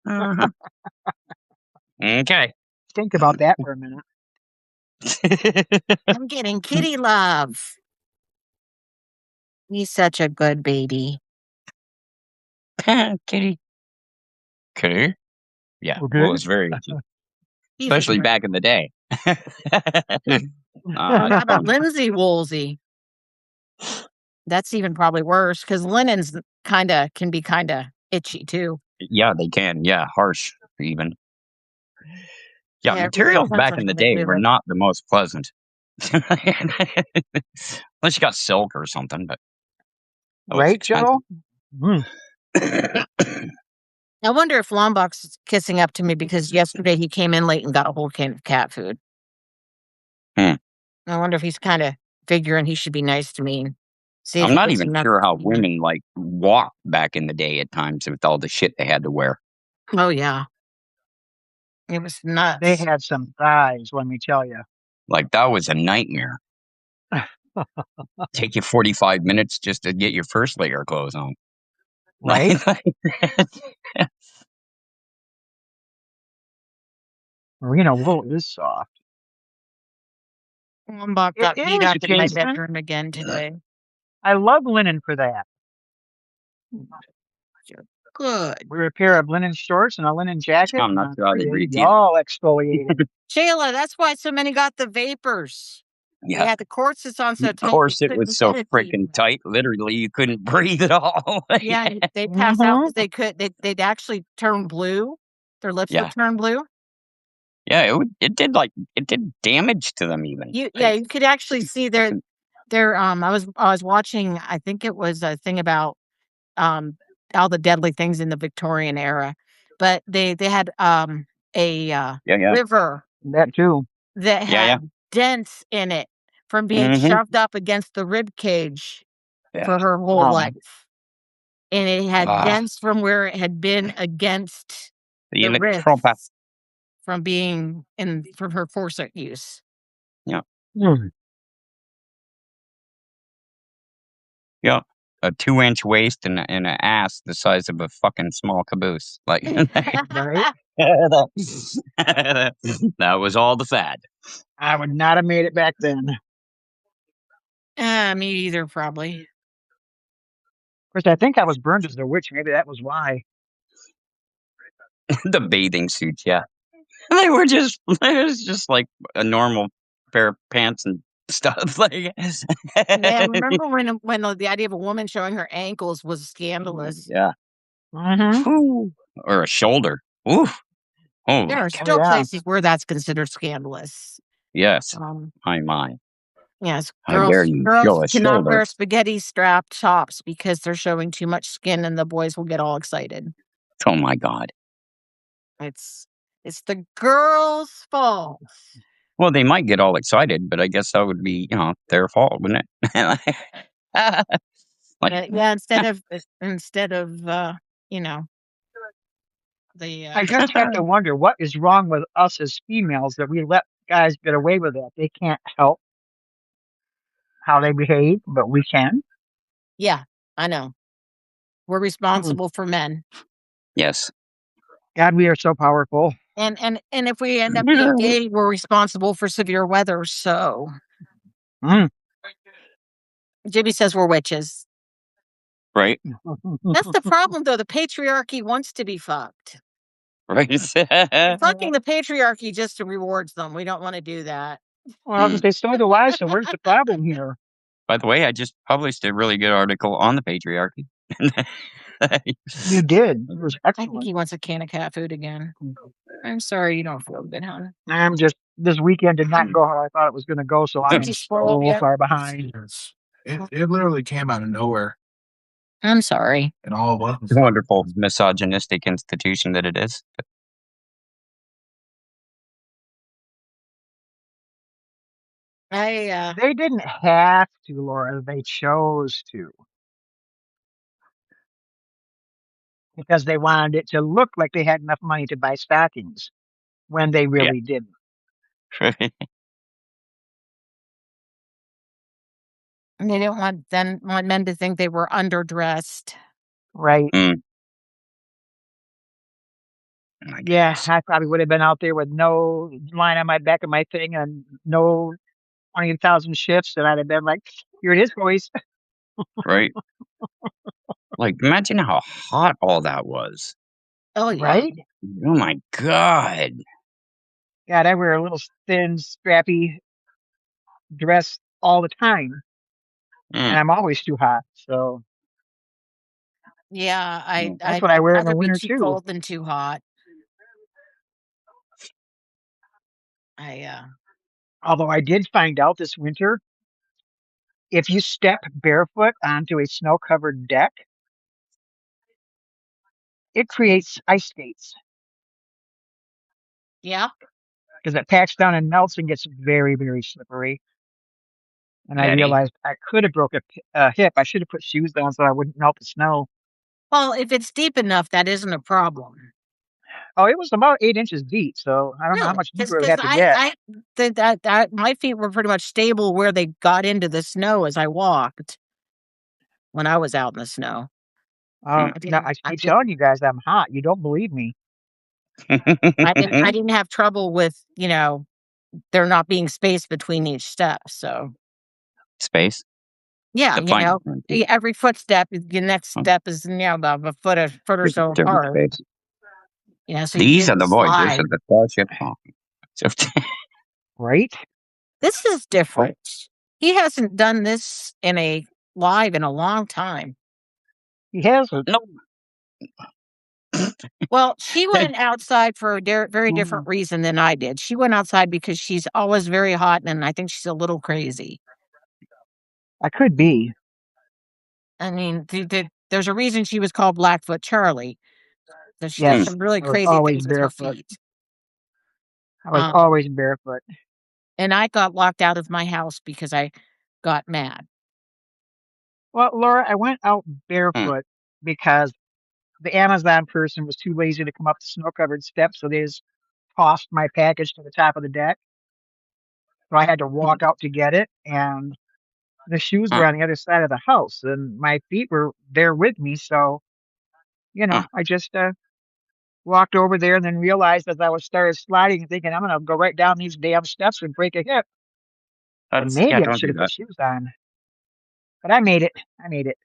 Uh-huh. Okay. Think about that for a minute. I'm getting kitty love. He's such a good baby. Kitty. Yeah. Okay. Well, it's very itchy. Especially back in the day. How about Lindsay Woolsey? That's even probably worse because linens can be kind of itchy too. Yeah, they can. Yeah, harsh even. Yeah, materials back in the day were not the most pleasant. Unless you got silk or something, but right, Joe? I wonder if Lombok's is kissing up to me because yesterday he came in late and got a whole can of cat food. Hmm. I wonder if he's kind of figuring he should be nice to me. See if I'm he not gives even enough. sure how women like walked back in the day at times with all the shit they had to wear. Oh yeah, it was nuts. They had some thighs, let me tell you. Like that was a nightmare. Take you 45 minutes just to get your first layer of clothes on. Right? Mm-hmm. Wool is soft. Lombok got It beat is, up in my Jason. bedroom again today. I love linen for that. Good. Wear a pair of linen shorts and a linen jacket. I'm not And sure how they you're breathe you. all exfoliated. Shayla, that's why so many got the vapors. They Yeah. had the corsets on so Of tight. course, they it was couldn't so get it freaking deep. tight. Literally, you couldn't breathe at all. Yeah, they pass out Mhm. because they'd actually turn blue. Their lips Yeah. would turn blue. Yeah, it did damage to them even. You Like, could actually see their I was watching, I think it was a thing about um all the deadly things in the Victorian era. But they had a yeah. river That too. that Yeah. had dents in it from being Mm-hmm. shoved up against the rib cage Yeah. for her whole Um, life. And it had Ah, dents from where it had been against the the electropa. wrists from being from her corset use. Yeah. mm, Yeah. A 2-inch waist and an ass the size of a fucking small caboose. Like right? that was all the fad. I would not have made it back then. Of Me either, probably. course, I think I was burned as a witch. Maybe that was why. The bathing suits, yeah. They were just it was just like a normal pair of pants and stuff. Like Yeah, remember when the idea of a woman showing her ankles was scandalous? yeah. Mm-hmm. Whew. Or a shoulder. Oof. Oh There my are god. still Yeah. places where that's considered scandalous. Yes. Um, My. yes, How dare you girls show a cannot shoulder? wear spaghetti strap tops because they're showing too much skin, and the boys will get all excited. Oh my god. It's the girls' fault. Well, they might get all excited, but I guess that would be, their fault, wouldn't it? Like, Yeah, instead of you know the I just have to wonder what is wrong with us as females that we let guys get away with that. They can't help how they behave, but we can. yeah, I know. We're responsible for men. yes. God, we are so powerful. And if we end up being gay, we're responsible for severe weather. So Mm. Jimmy says we're witches. Right. That's the problem, though. The patriarchy wants to be fucked. Right. Fucking the patriarchy just rewards them. We don't want to do that. Well, they so do I, so where's the problem here? By the way, I just published a really good article on the patriarchy. You did. It was I think excellent. he wants a can of cat food again. I'm sorry you don't feel good, hon. I'm just, this weekend did not go how I thought it was going to go, so I am Did you spoil so yet? far behind. It literally came out of nowhere, I'm sorry. and all it was Wonderful misogynistic institution that it is. They didn't have to, Laura. They chose to. Because they wanted it to look like they had enough money to buy stockings when they Yeah. really didn't. And they didn't want men to think they were underdressed. Right. Mm. Yeah, I probably would have been out there with no line on my back of my thing and no 20,000 shifts, and I'd have been like, here it is, boys. Right. Like, imagine how hot all that was. Oh, yeah. Right? Oh my god. God, I wear a little thin, strappy dress all the time, and Mm. I'm always too hot. So Yeah, that's what I I'd wear in the rather be winter too too. cold than too hot. Although I did find out this winter, if you step barefoot onto a snow-covered deck, it creates ice skates Yeah. because it packs down and melts and gets very, very slippery. And I Betty. realized I could have broke a hip. I should have put shoes on so I wouldn't melt the snow. Well, if it's deep enough, that isn't a problem. Oh, it was about 8 inches deep, so I don't know how Really? much deeper it would Because have to get. I think that my feet were pretty much stable where they got into the snow as I walked when I was out in the snow. Oh, no, I I keep didn't telling you guys I'm hot. You don't believe me. I didn't have trouble with, there not being space between each step. So Space. yeah, Define it. every footstep, the next Oh, step is a foot or so different apart. space. So you These are didn't the voyages slide. of the Starship Hawk. So, Right? This is different. He hasn't done this live in a long time. He hasn't. no. Well, she went outside for a very different reason than I did. She went outside because she's always very hot, and I think she's a little crazy. I could be. I mean, there's a reason she was called Blackfoot Charlie. So she does Yes, some really I was crazy always things with her barefoot. feet. I was always barefoot. And I got locked out of my house because I got mad. Well, Laura, I went out Hmm. barefoot because the Amazon person was too lazy to come up the snow-covered steps, so they just tossed my package to the top of the deck. So I had to walk out to get it, and the shoes Huh. were on the other side of the house, and my feet were there with me. So, Huh. I just walked over there and then realized as I was started sliding, thinking I'm gonna go right down these damn steps and break a hip. And maybe I Don't should do have put that. shoes on, but I made it. I made it.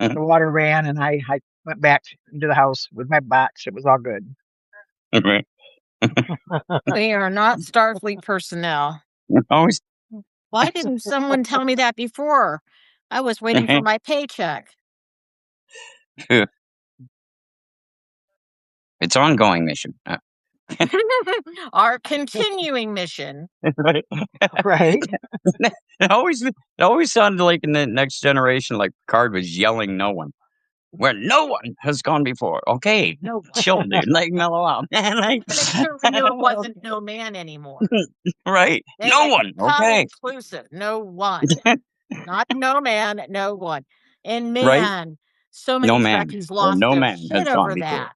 The water ran, and I went back into the house with my box. It was all good. Right. We are not Starfleet personnel. Always. Why didn't someone tell me that before? I was waiting for my paycheck. It's ongoing mission. Our continuing mission. Right. Right? It always sounded like in the Next Generation, like Picard was yelling, "No one." Where no one has gone before. Okay, no, chill, dude. Like, mellow out, man. Like, But I'm sure we knew it wasn't no man anymore. right? No one. Become Okay. inclusive. No one. Not no man, no one. And Right? man, so No many man Trekkies or lost no their man has shit gone over before. that.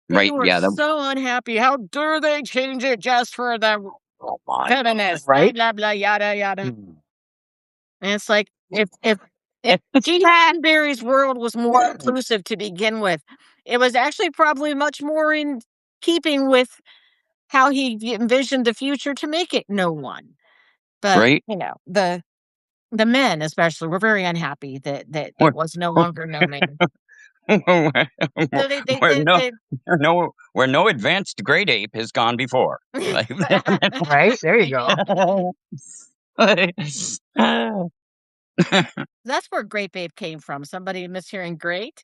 They Right? were Yeah. so unhappy. How dare they change it just for the Oh my. feminists? Right? Blah blah yada yada. Hmm. And it's like if Gene Roddenberry's world was more inclusive to begin with, it was actually probably much more in keeping with how he envisioned the future to make it no one. But Right? the men especially were very unhappy that Where, it was no longer no man. where, So where no advanced great ape has gone before. Like, Right? There you go. That's where Great Babe came from. Somebody mishearing great.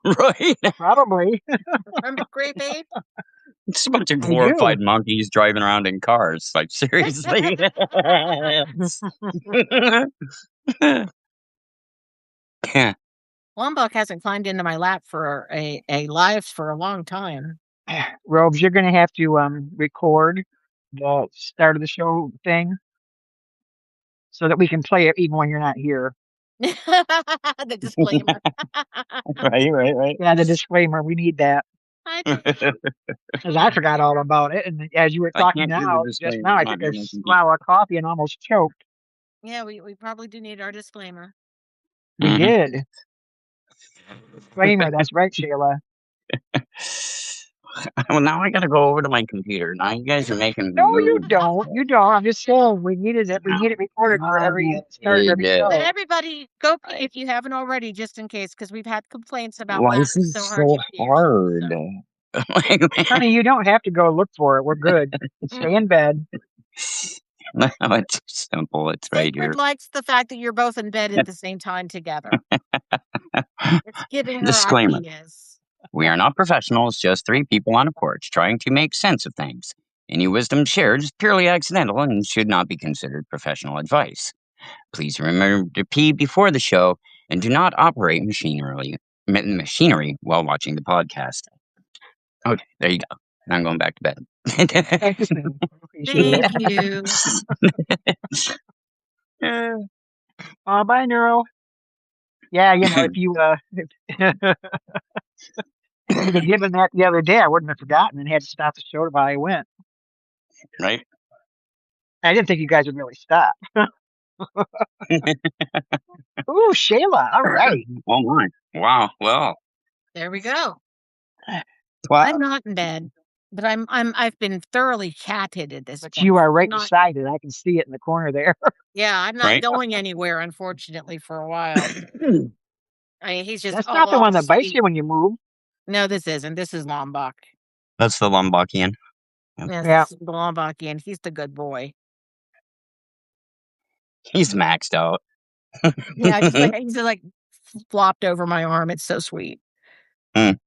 Right? Probably. Remember Great Babe? It's a bunch of I do. glorified monkeys driving around in cars. Like, seriously? Yeah. Lombok hasn't climbed into my lap for a live for a long time. Robes, you're gonna have to record the start of the show thing so that we can play it even when you're not here. The disclaimer. Right. Yeah, the disclaimer. We need that I think because I forgot all about it. And as you were I talking can't do the now, just disclaimer. now, I Come on, took a you're making me. swallow of coffee and almost choked. yeah, we probably do need our disclaimer. We Mhm. did. Disclaimer. That's right, Sheila. Well, now I gotta go over to my computer. Now you guys are making me No, you move. don't. You don't. I'm just saying we needed it. We need it recorded for every start of every Yeah. But show. everybody, go pay if you haven't already, just in case, because we've had complaints about Life laughing is so hard so you pee hard. yourself. Honey, you don't have to go look for it. We're good. Stay in bed. No, it's simple. It's right here. Sacred likes the fact that you're both in bed at the same time together. It's giving her Disclaimer. ideas. We are not professionals, just three people on a porch trying to make sense of things. Any wisdom shared is purely accidental and should not be considered professional advice. Please remember to pee before the show and do not operate machinery machinery while watching the podcast. Okay, there you go. I'm going back to bed. Thanks, man. Appreciate Thank you. it. Bye, Neuro. Yeah, if you if you'd have given that the other day, I wouldn't have forgotten and had to stop the show while I went. Right? I didn't think you guys would really stop. Ooh, Shayla. All right. Oh my! Wow. Well, There we go. what? I'm not in bed, but I've been thoroughly catted at this But point. you are right Not- beside it. I can see it in the corner there. Yeah, I'm not Right? going anywhere, unfortunately, for a while. I mean, he's just That's all not the off one that bites speed. you when you move. No, this isn't. This is Lombok. That's the Lombachian. Yes, Yeah. the Lombachian. He's the good boy. He's maxed out. Yeah, he's like flopped over my arm. It's so sweet. Mm.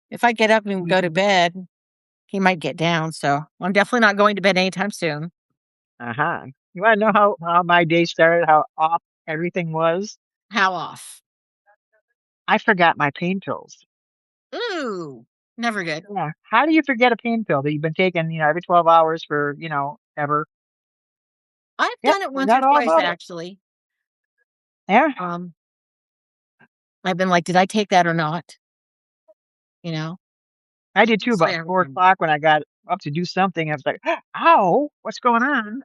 If I get up and go to bed, he might get down. So I'm definitely not going to bed anytime soon. Uh-huh. You want to know how my day started, how off everything was? How off? I forgot my pain pills. Ooh, never good. Yeah. How do you forget a pain pill that you've been taking, every 12 hours for, ever? I've Yep, done it once or forgot all twice, about it. actually. Yeah, I've been like, did I take that or not? I did too. This way About I 4 o'clock when I got up to do something, I was like, "Ow, what's going on?"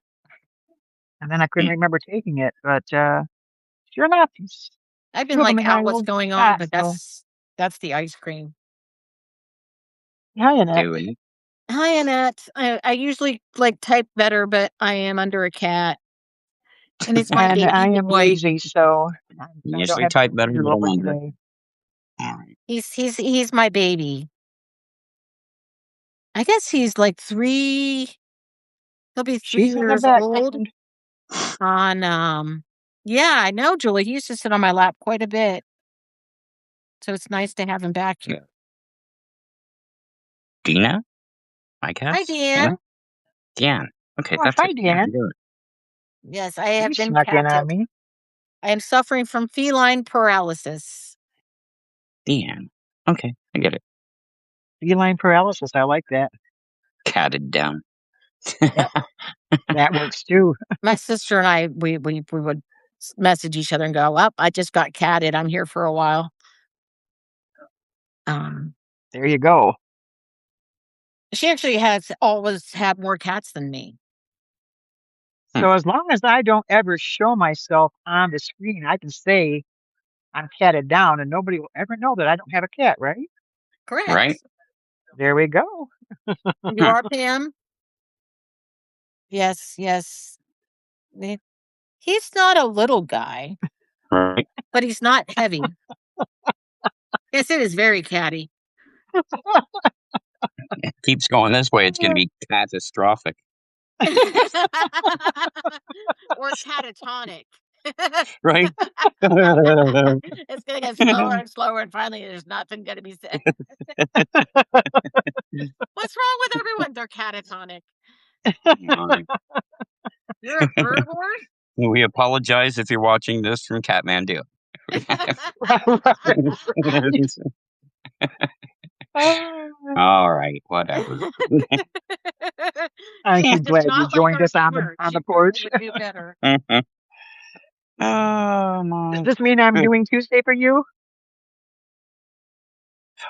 And then I couldn't remember taking it. But sure enough, he's I've been two of them like, in my out what's old going on, cot. but So that's the ice cream. yeah, Doing. Hi, Annette. I usually like type better, but I am under a cat. And it's my and I baby am boy. lazy, so I don't Usually have the type better, computer but I open wonder. today. All right. He's my baby. I guess he's like 3. He'll be 3 She's in the years old background. on yeah, I know, Julie. He used to sit on my lap quite a bit. So it's nice to have him back here. Dina, I guess. Hi, Dan. Dan. Okay, Oh, that's hi, it. Dan. Yes, I have You been snuck in on catted. me. I am suffering from feline paralysis. Dan. Okay, I get it. Feline paralysis. I like that. Catted down. Yep, that works too. My sister and I, we would message each other and go, "Up, I just got catted. I'm here for a while." There you go. She actually has always had more cats than me. So as long as I don't ever show myself on the screen, I can say I'm catted down, and nobody will ever know that I don't have a cat, right? Correct. Right? There we go. You are Pam? Yes, yes. He's not a little guy, Right. but he's not heavy. Yes, it is very catty. It keeps going this way, it's going to be catastrophic. Or catatonic. Right? It's going to get slower and slower, and finally there's nothing going to be said. What's wrong with everyone? They're catatonic. You're a bird horse? We apologize if you're watching this from Kathmandu. All right, whatever. I'm She's so just glad you not like joined our us on Porch. the She porch. would do better. Oh my! Does this mean I'm doing Tuesday for you?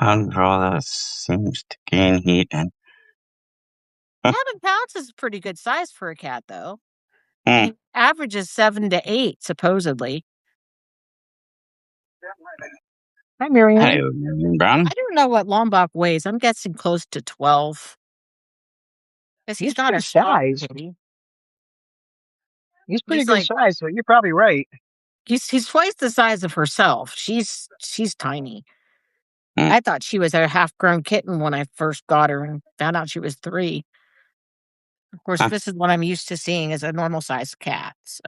Andromeda seems to gain heat and 11 pounds is a pretty good size for a cat, though. The average is 7 to 8, supposedly. Hi, Marianne. Hello, Marion Brown. I don't know what Lombok weighs. I'm guessing close to 12. Because he's not a good small size. kitty. He's pretty He's good like- size, so you're probably right. He's twice the size of herself. She's tiny. Hmm. I thought she was a half-grown kitten when I first got her and found out she was 3. Of course, this is what I'm used to seeing as a normal-sized cat. So.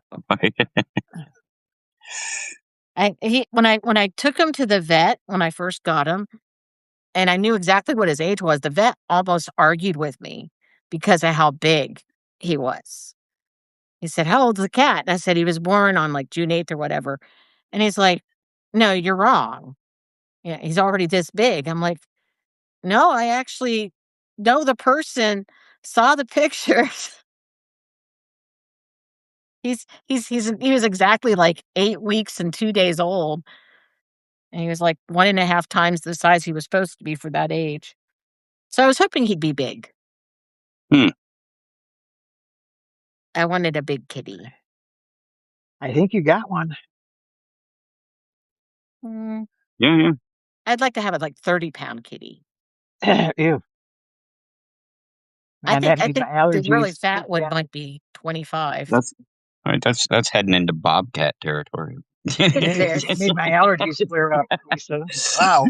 When I took him to the vet when I first got him, and I knew exactly what his age was, the vet almost argued with me because of how big he was. He said, "How old's the cat?" And I said, "He was born on like June 8th or whatever." And he's like, "No, you're wrong. Yeah, he's already this big. I'm like, no, I actually know the person, saw the pictures. He was exactly like 8 weeks and 2 days old, and he was like 1.5 times the size he was supposed to be for that age. So I was hoping he'd be big. Hmm. I wanted a big kitty. I think you got one. Yeah. I'd like to have a like 30-pound kitty. Ew. I And think that made my the really allergies fat kick one in. might be 25. That's all right. That's heading into bobcat territory. It made my allergies flare up, Lisa. Wow.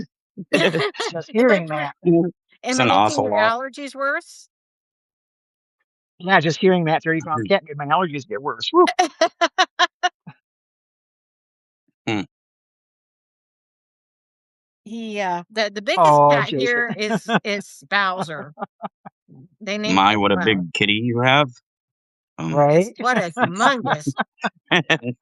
Just hearing that. Am It's I an making your ocelot. allergies worse? Yeah, just hearing that 30-pound cat made my allergies get worse. Woo. Hmm. The biggest Oh, cat Jason. here is Bowser. They named My, him what a big kitty you have. Right? what a humongous kitty.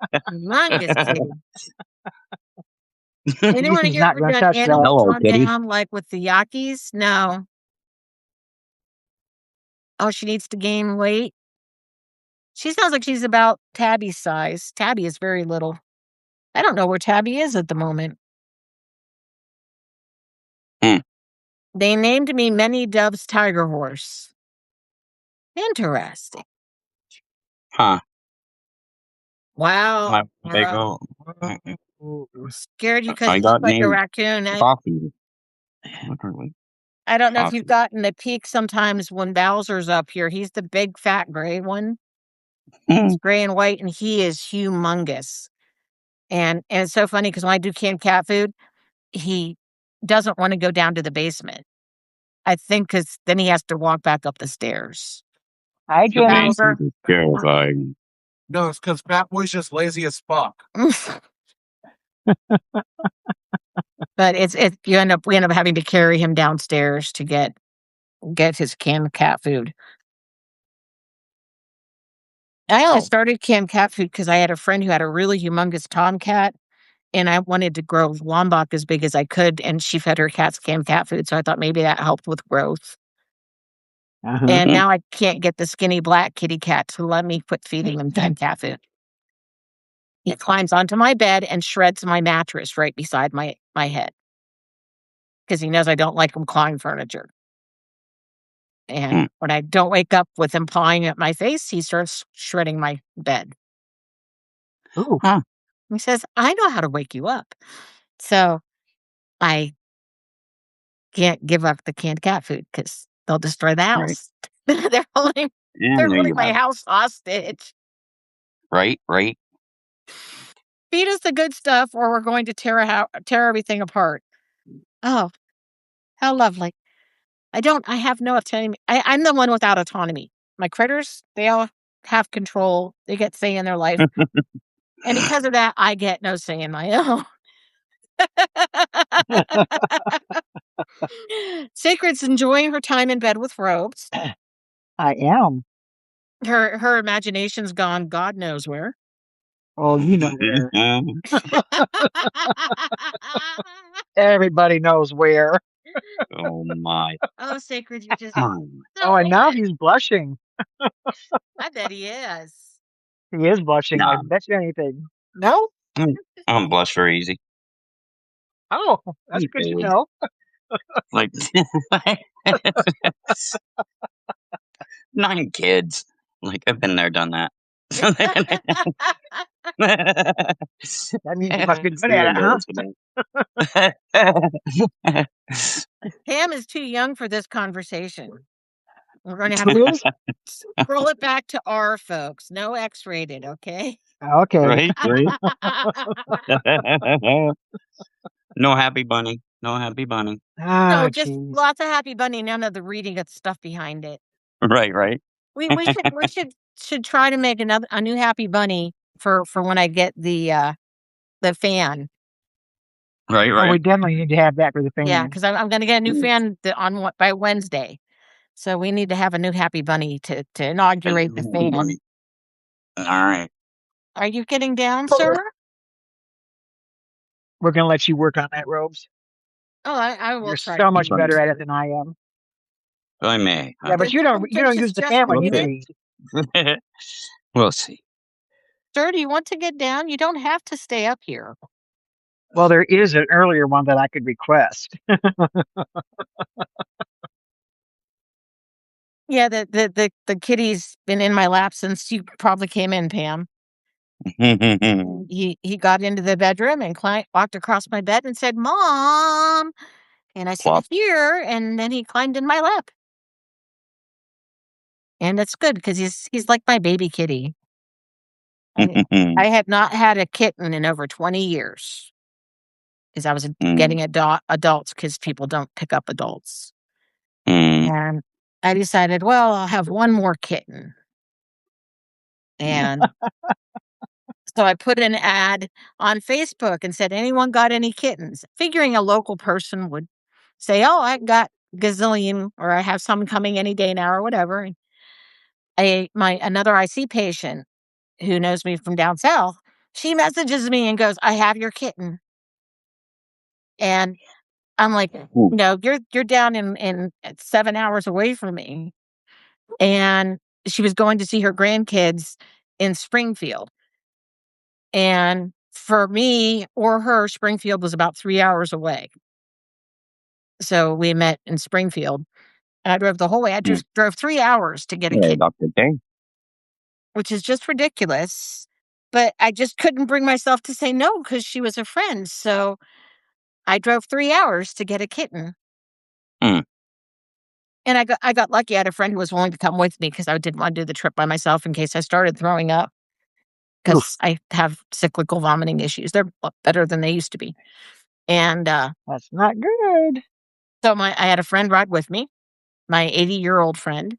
Anyone Jason's here not ever going to done touch that. animal Hello, calm kitty. down like with the Yakis? No. Oh, she needs to gain weight. She sounds like she's about Tabby's size. Tabby is very little. I don't know where Tabby is at the moment. Hmm. They named me Many Doves Tiger Horse. Interesting. Huh. Wow. I go. Scared you because I you look got like a named raccoon. Coffee. Literally. I don't know if you've Coffee. gotten a peek sometimes when Bowser's up here. He's the big fat gray one. He's gray and white, and he is humongous. And it's so funny because when I do canned cat food, he doesn't want to go down to the basement. I think because then he has to walk back up the stairs. Hi, The Jenny. Bowser. basement is terrifying. No, it's because Fat Boy's just lazy as fuck. But we end up having to carry him downstairs to get his canned cat food. I only started canned cat food because I had a friend who had a really humongous tomcat, and I wanted to grow Lombok as big as I could, and she fed her cats canned cat food, so I thought maybe that helped with growth. Uh-huh. And now I can't get the skinny black kitty cat to let me quit feeding him canned cat food. He climbs onto my bed and shreds my mattress right beside my head because he knows I don't like him clawing furniture. And when I don't wake up with him pawing at my face, he starts shredding my bed. Ooh. Huh. He says, I know how to wake you up. So I can't give up the canned cat food because they'll destroy the house. Right. they're holding my house hostage. Right. Feed us the good stuff or we're going to tear everything apart. Oh, how lovely. I have no autonomy. I'm the one without autonomy. My critters, they all have control. They get say in their life. And because of that, I get no say in my own. Sacred's enjoying her time in bed with Robes. I am. Her imagination's gone God knows where. Oh, you know where. Everybody knows where. Oh my. Oh, Sacred, you just Oh, and now he's blushing. I bet he is. He is blushing. I Nah. bet you anything. No? I don't blush very easy. Oh, that's good to know. Like 9 kids. Like I've been there, done that. That means you must be good at it, huh? Pam is too young for this conversation. We're going to have to scroll it back to R, folks. No X-rated, okay? Okay. Right. No happy bunny. No happy bunny. Ah, No, just jeez. lots of Happy Bunny, none of the reading of stuff behind it. Right. We should try to make a new Happy Bunny for when I get the fan. Right. Oh, we definitely need to have that for the fan. Yeah, because I'm going to get a new fan by Wednesday. So we need to have a new Happy Bunny to inaugurate the fan. Bunny. All right. Are you getting down, sir? We're going to let you work on that, Robes. Oh, I will You're try. so much Fine. better at it than I am. I may. Yeah, but you don't use the fan when you read. We'll see. Sir, do you want to get down? You don't have to stay up here. Well, there is an earlier one that I could request. Yeah, the kitty's been in my lap since you probably came in, Pam. He got into the bedroom and walked across my bed and said, "Mom," and I said, Plop. "Here," and then he climbed in my lap. And that's good because he's like my baby kitty. I have not had a kitten in over 20 years because I was getting adults because people don't pick up adults. And I decided, well, I'll have one more kitten. And so I put an ad on Facebook and said, anyone got any kittens? Figuring a local person would say, oh, I got gazillion, or I have some coming any day now, or whatever. And another IC patient who knows me from down south, she messages me and goes, I have your kitten. And I'm like, no, you're down in 7 hours away from me. And she was going to see her grandkids in Springfield. And for me or her, Springfield was about 3 hours away. So we met in Springfield. And I drove the whole way. I just drove 3 hours to get a kitten, Dr. Day. which is just ridiculous. But I just couldn't bring myself to say no because she was a friend. So I drove 3 hours to get a kitten. And I got lucky. I had a friend who was willing to come with me because I didn't want to do the trip by myself in case I started throwing up. Because I have cyclical vomiting issues. They're better than they used to be. And that's not good. So I had a friend ride with me, my 80-year-old friend.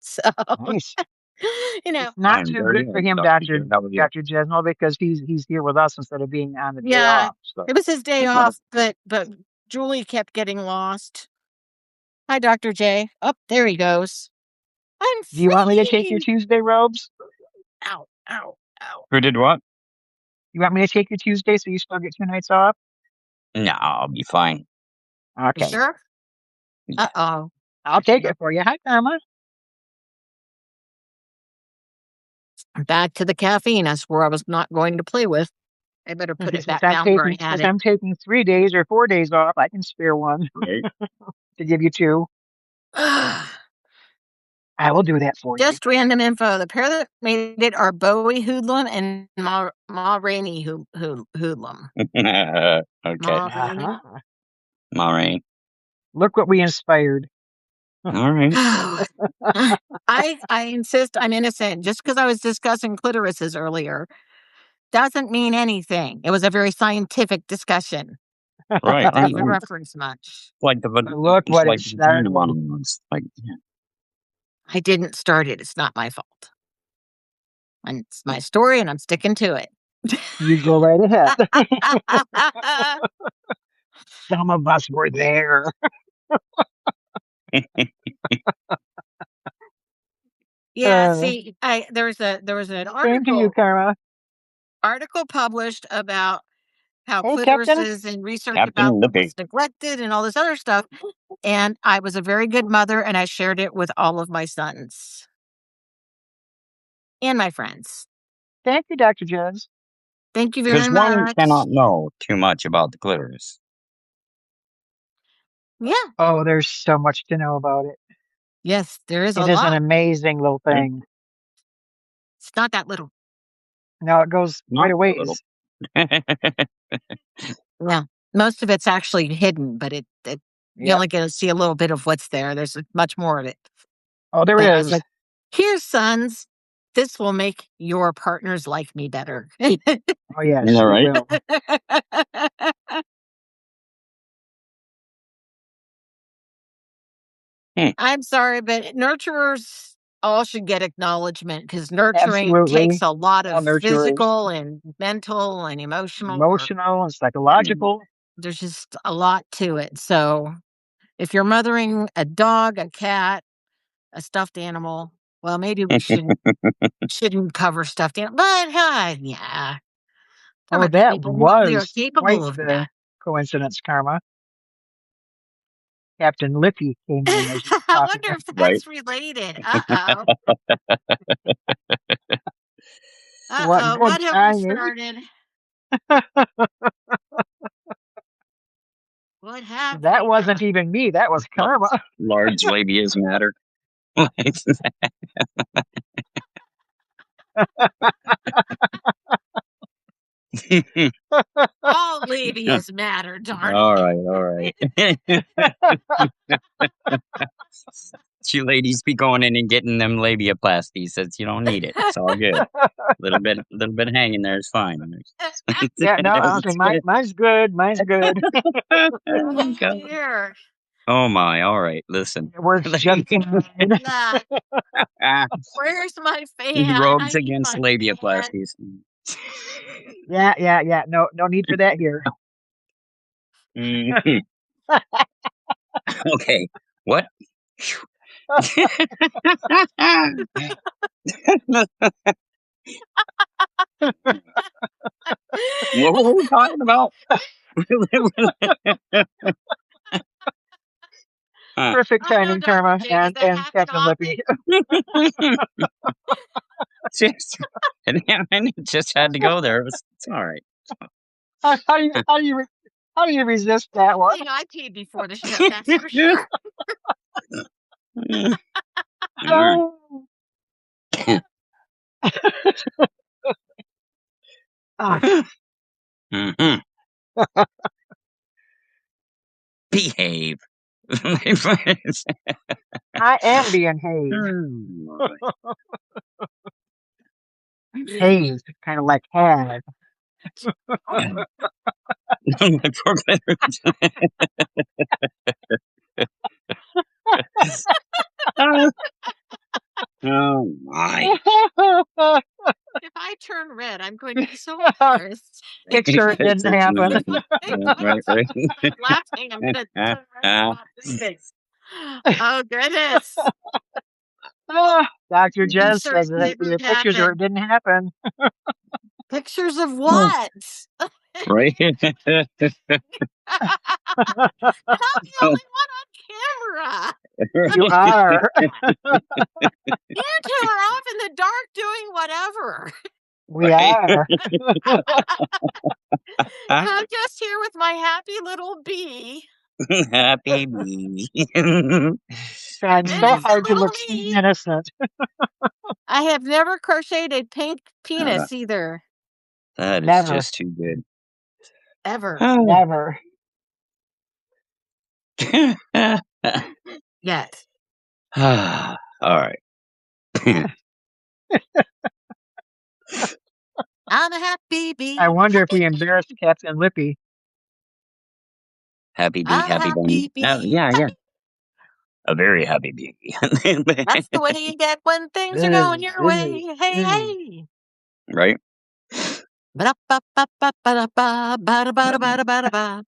So nice. It's not too good for him, Dr. Jesnel, because he's here with us instead of being on the day off. So. It was his day off, but Julie kept getting lost. Hi, Dr. J. Oh, there he goes. I'm free. Do you want me to take your Tuesday robes? Ow, ow, ow. Who did what? You want me to take your Tuesday so you still get 2 nights off? No, I'll be fine. Okay. You sure? Uh-oh. I'll take it for you. Hi, Karma. Back to the caffeine. That's where I was not going to play with. I better put it back down where I had it. I'm taking 3 days or 4 days off. I can spare one to give you 2. I will do that for you. Just random info. The pair that made it are Bowie Hoodlum and Ma Rainey Hoodlum. Okay. Ma Rainey. Look what we inspired. All right. I insist I'm innocent. Just because I was discussing clitorises earlier doesn't mean anything. It was a very scientific discussion. Right. I didn't even reference much. Like look what it started. I didn't start it. It's not my fault. And it's my story, and I'm sticking to it. You go right ahead. Some of us were there. Yeah, see, there was an article. Same to you, Karma. Article published about how clitorises and research about them was neglected and all this other stuff. And I was a very good mother, and I shared it with all of my sons and my friends. Thank you, Dr. Jones. Thank you very much. Because one cannot know too much about the clitoris. Yeah. Oh, there's so much to know about it. Yes, there is a lot. It is an amazing little thing. It's not that little. No, it goes quite a ways. Yeah. Most of it's actually hidden, but you only get to see a little bit of what's there. There's much more of it. Oh, there it is. Like, here's sons. This will make your partners like me better. Oh, yes. All right. I'm sorry, but nurturers all should get acknowledgement because nurturing takes a lot of physical and mental and emotional and psychological. There's just a lot to it. So if you're mothering a dog, a cat, a stuffed animal, well, maybe we shouldn't cover stuffed animal. But yeah, Oh, that we are was quite capable of the that. coincidence, Karma. Captain Lippy came in as you were I talking. wonder if Right. that's related. Uh-oh. What Uh-oh. good What have we timing. started? What have That we wasn't done? even me. That was Karma. Large labias matter. All labias matter, darn All it. right. You ladies be going in and getting them labiaplasties. Says you don't need it. It's all good. Little bit hanging there is fine. Yeah, no, honestly, mine's good. Mine's good. Oh, God. dear. Oh my! All right, listen. It works just fine. Nah. Where's my fan? Rogues I need against my labiaplasties. Yeah. No need for that here. Mhm. Okay. What? What were we talking about? Perfect Oh, no, timing, Dr. Karma, J, does that and happen Captain Lippy. often? Just, and it just had to go there. It's all right. How do you resist that one? You know, I peed before the show, that's for sure. All right. Ah, Mhm. Behave. My friends. I am being hazed. Hazed, kind of like had. My poor Clarence. Oh my. If I turn red, I'm going to be so embarrassed. Picture it didn't happen. Right. Laughing, I'm going to turn red. Oh, goodness. Dr. Jen Insert says that didn't the pictures or happen. it didn't happen. Pictures of what? Right. I'm the only one on camera. You are. You two are off in the dark doing whatever. We are. I'm just here with my happy little bee. Happy me. Trying so hard to look Little so me. innocent. I have never crocheted a pink penis either. That is Never. just too good. Ever. Never. Yet. All right. I'm a happy bee. I wonder if we embarrassed Captain Lippy. Happy bee, I'm a happy bunny. happy Oh, bee. yeah. A very happy bee. That's the way you get when things are going your way. Hey. Right? Ba-da-ba-ba-ba-ba-da-ba,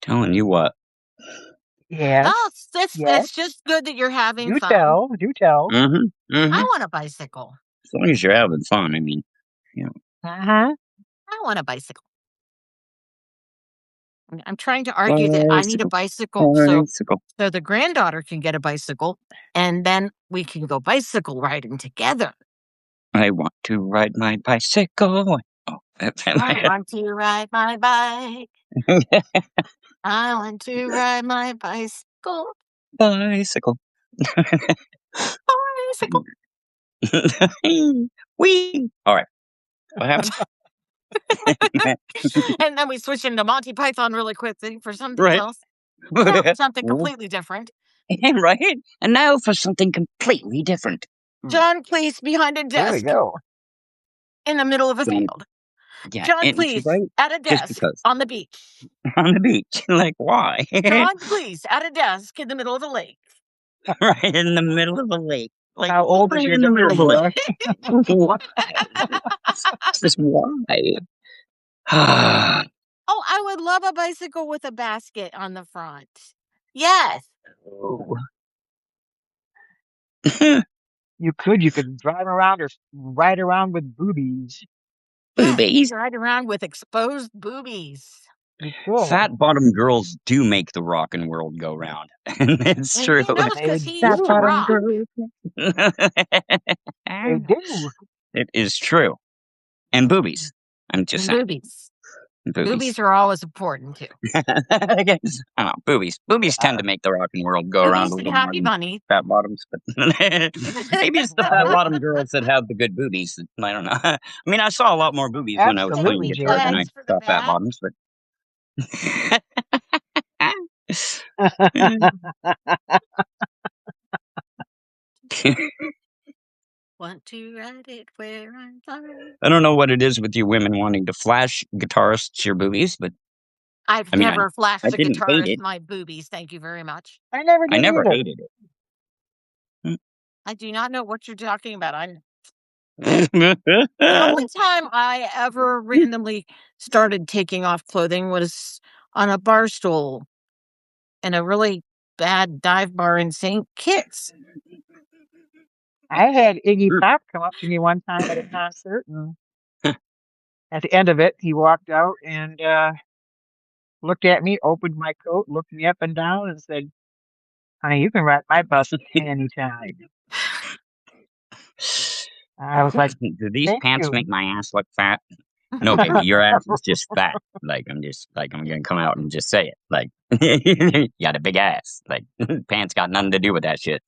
Telling you what. Yes. Oh, it's just good that you're having Do fun. tell. Mm-hmm. I want a bicycle. As long as you're having fun, I mean, Uh-huh. I want a bicycle. I'm trying to argue that I need a bicycle so the granddaughter can get a bicycle, and then we can go bicycle riding together. I want to ride my bicycle. Oh, I want to ride my bike. I want to ride my bicycle. Bicycle. Bicycle. Wee. All right. What happened? And then we switch into Monty Python really quickly for something Right. else. Now for something completely different. Right. And now for something completely different. John Cleese behind a There we desk go. in the middle of a field. Yeah. John and Cleese right? at a Just desk because. on the beach. On the beach. Like, why? John Cleese at a desk in the middle of a lake. Right in the middle of a lake. Like, How old is right your in the middle of a daughter, lake. Why? Just why? Oh, I would love a bicycle with a basket on the front. Yes. Oh. You could drive around or ride around with boobies. Boobies. Ride around with exposed boobies. You could. Fat bottom girls do make the rockin' world go round. And it's And true. he knows They because he do. used to rock. They do. It is true. And boobies. I'm just saying. Boobies. Boobies. Boobies are always important too. I guess. I don't know. Boobies. Boobies tend to make the rockin' world go around a Boobies and little more happy than bunny. fat bottoms, but maybe it's the fat bottom girls that have the good boobies. I don't know. I mean, I saw a lot more boobies when I was playing Absolutely, guitar than I Legs for the saw fat back. bottoms, but Want to ride it where I'm flying. I don't know what it is with you women wanting to flash guitarists your boobies, but I've I mean, never flashed I a didn't hate guitarist it. my boobies. Thank you very much. I never I did never either. hated it. I do not know what you're talking about. The only time I ever randomly started taking off clothing was on a bar stool in a really bad dive bar in St. Kitts. I had Iggy Pop come up to me one time at a concert, and at the end of it, he walked out and looked at me, opened my coat, looked me up and down, and said, "Honey, you can ride my bus anytime." I was like, Do these "Thank pants you." make my ass look fat? No, baby, your ass is just fat. Like, I'm gonna come out and just say it. Like, you got a big ass. Like, pants got nothing to do with that shit.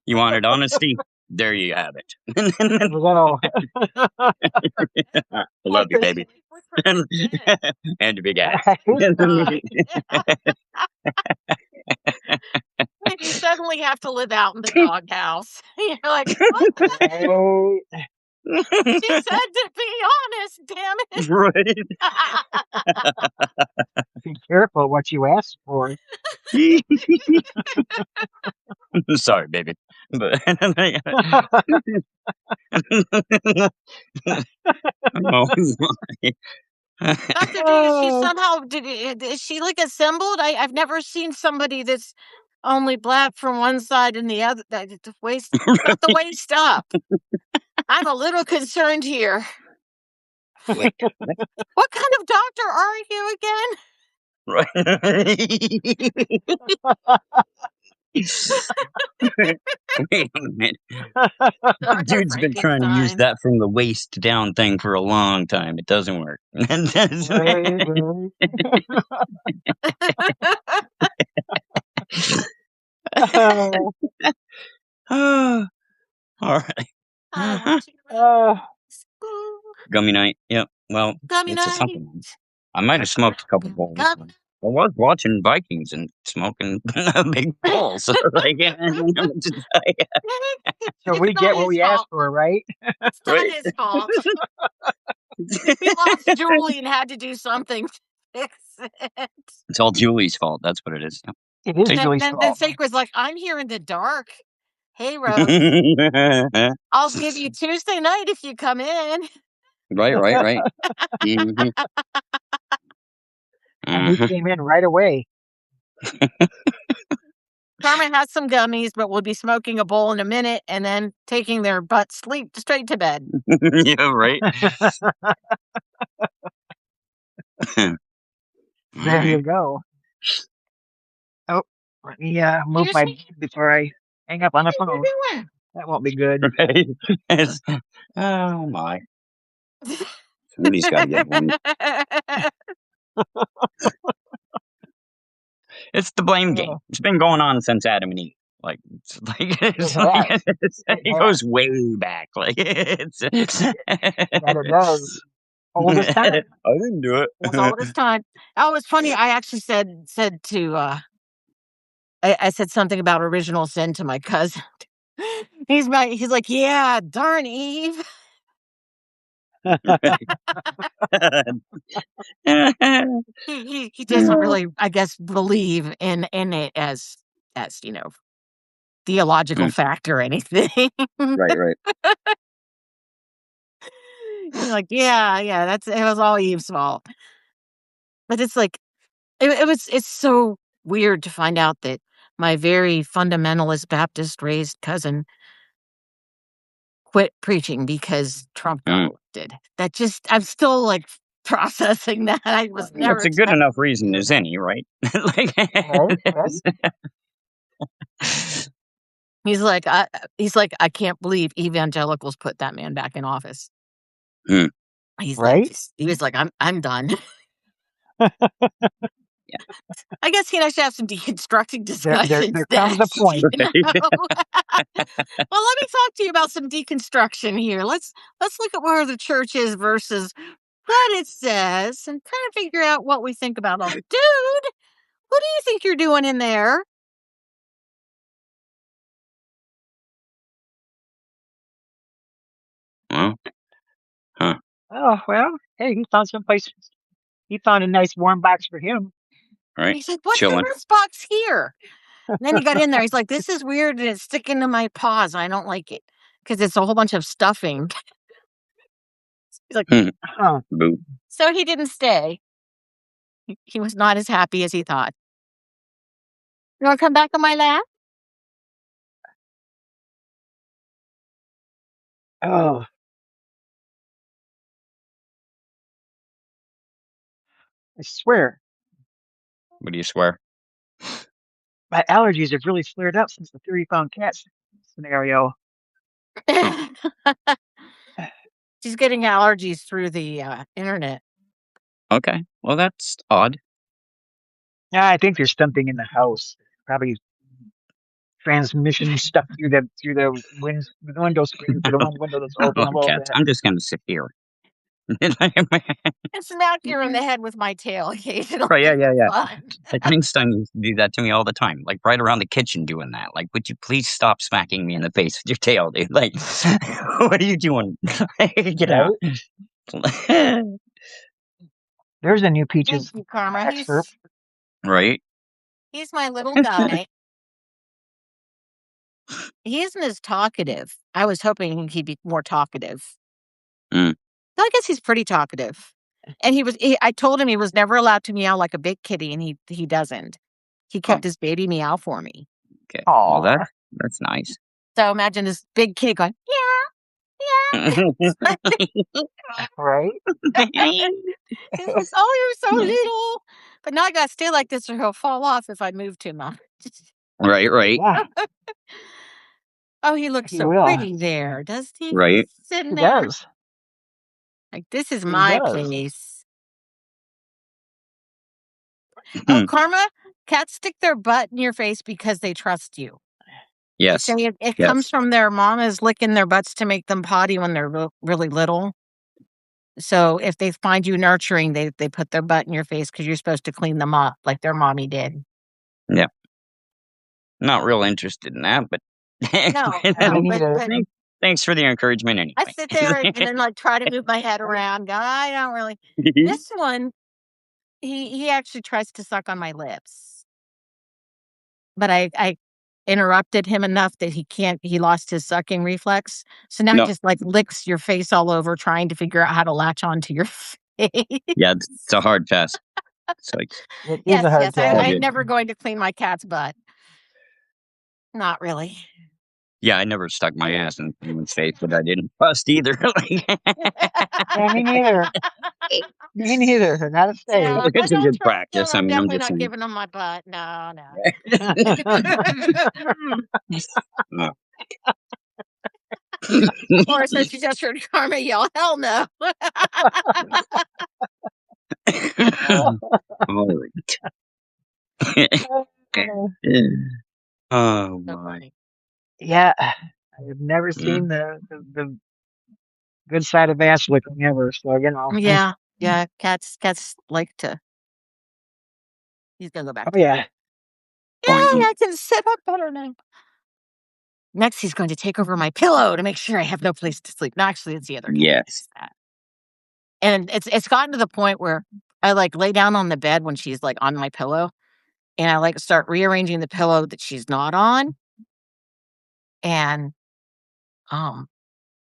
You wanted honesty? There you have it. Well, I love you, baby. And your big ass. You suddenly have to live out in the doghouse. You're like, what? right. She said to be honest, damn it. Right. Be careful what you ask for. Sorry, baby. But oh, Dr. D, is she somehow is she like assembled? I've never seen somebody that's only black from one side and the other. The waist, not the waist up. I'm a little concerned here. wait, What kind of doctor are you again? Wait a minute. Dr. Dude's been trying to use Frankenstein. that from the waist down thing for a long time. It doesn't work. Right, right. Oh, all right. I Uh-huh. want to Uh, school. Gummy night. Yep. Well, Gummy it's a night. something. I might have smoked a couple bowls. I Gummy. was watching Vikings and smoking a big bowl. So, like, I don't know what to tell you. so It's we not get what his we fault. asked for, right? It's not Right? his fault. We lost Julie and had to do something to fix it. It's all Julie's fault. That's what it is. It is Take- Julie's Then fault. Sacred's like, I'm here in the dark. Hey, Rose, I'll give you Tuesday night if you come in. right. Mhm. And he Mhm. came in right away. Carmen has some gummies, but we'll be smoking a bowl in a minute and then taking their butt sleep straight to bed. Yeah, right. There you go. Oh, let me move Excuse my me? before I hang up on the What are phone. you doing? That won't be good. Right. Oh my! Somebody's got to get one. It's the blame game. Oh, It's been going on since Adam and Eve. Like, it goes way back. Like, that it does. Oldest time. I didn't do it. Was all this time. Oh, it's funny. I actually said to I said something about original sin to my cousin. He's like, yeah, darn Eve. He doesn't really, I guess, believe in it as theological fact or anything. Right. He's like, yeah, it was all Eve's fault. But it's like, It's so weird to find out that my very fundamentalist Baptist raised cousin quit preaching because Trump got elected. That just, I'm still like processing that. I was never It's a good enough reason as any, right? Like, Right. He's like, I can't believe evangelicals put that man back in office. Hmm. He's Right. like, he was like, I'm done. Yeah. I guess he and I should have some deconstructing discussions. There comes a point. Well, let me talk to you about some deconstruction here. Let's look at where the church is versus what it says and kind of figure out what we think about all. Dude, what do you think you're doing in there? Well, huh. Oh well, hey, he found someplace. He found a nice warm box for him. Right. He's like, what's Chilling. in this box here? And then he got in there. He's like, this is weird and it's sticking to my paws. I don't like it because it's a whole bunch of stuffing. He's like, Huh. Boo. so he didn't stay. He was not as happy as he thought. You want to come back on my lap? Oh, I swear, What do you swear? my allergies have really flared up since the 30-pound cat scenario. She's getting allergies through the internet. Okay. Well, that's odd. Yeah, I think there's something in the house. Probably transmission stuff through the window screen for the one window that's open a little Cats. bit. I'm just gonna sit here. And smack you in the head with my tail occasionally. Right, yeah. Fun. Like Einstein used to do that to me all the time, like right around the kitchen doing that. Like, would you please stop smacking me in the face with your tail, dude? Like, what are you doing? Get out. There's a new Thank Peaches you, Karma. excerpt. Right? He's my little guy. He isn't as talkative. I was hoping he'd be more talkative. Mm. I guess he's pretty talkative. And I told him he was never allowed to meow like a big kitty, and he doesn't. He kept his baby meow for me. Okay. Aw. Well, that's nice. So imagine this big kitty going, yeah, yeah. Right? He's like, oh, you're so little. But now I got to stay like this or he'll fall off if I move too much. Right. Yeah, Oh, he looks he so will. pretty there, does he? Right. Sitting He there. does. Like, this is He my does. place. Oh, Karma, cats stick their butt in your face because they trust you. Yes. They say it comes from their mamas licking their butts to make them potty when they're really little. So if they find you nurturing, they put their butt in your face because you're supposed to clean them up like their mommy did. Yeah. Not real interested in that, but No, but thanks for the encouragement anyway. I sit there and then like try to move my head around. Go, I don't really. This one, he actually tries to suck on my lips, but I interrupted him enough that he lost his sucking reflex. So now he just like licks your face all over trying to figure out how to latch onto your face. Yeah, it's a hard task. It's like, it is a hard task. I'm never going to clean my cat's butt. Not really. Yeah, I never stuck my ass in anyone's face, but I didn't bust either. Yeah, me neither. Me neither. Not a stage. Yeah, It's a good practice. I'm I'm definitely just not saying. giving him my butt. No. No. Or so she just heard Karma yell, hell no. All right. Oh my. Yeah, I've never seen the good side of ass licking ever. So you know. Yeah. Cats like to. He's gonna go back. Oh yeah. Yeah, I can sit up better now. Next, he's going to take over my pillow to make sure I have no place to sleep. No, actually, it's the other cat. Yes. And it's gotten to the point where I like lay down on the bed when she's like on my pillow, and I like start rearranging the pillow that she's not on. And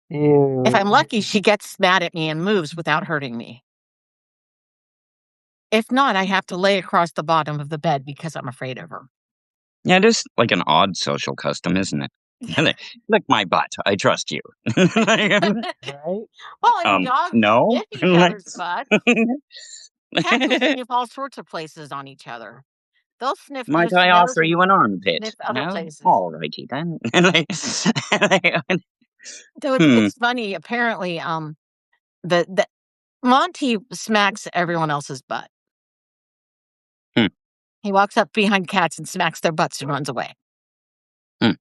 if I'm lucky, she gets mad at me and moves without hurting me. If not, I have to lay across the bottom of the bed because I'm afraid of her. Yeah, it is like an odd social custom, isn't it? Lick my butt. I trust you. Right? Well, I mean, dogs No. sniff each other's butts. Cats will sniff all sorts of places on each other. They'll sniff Might each I nose offer you an and armpit? sniff other No? places. All righty then. So it's funny. Apparently, the Monty smacks everyone else's butt. Hmm. He walks up behind cats and smacks their butts and runs away. Hmm.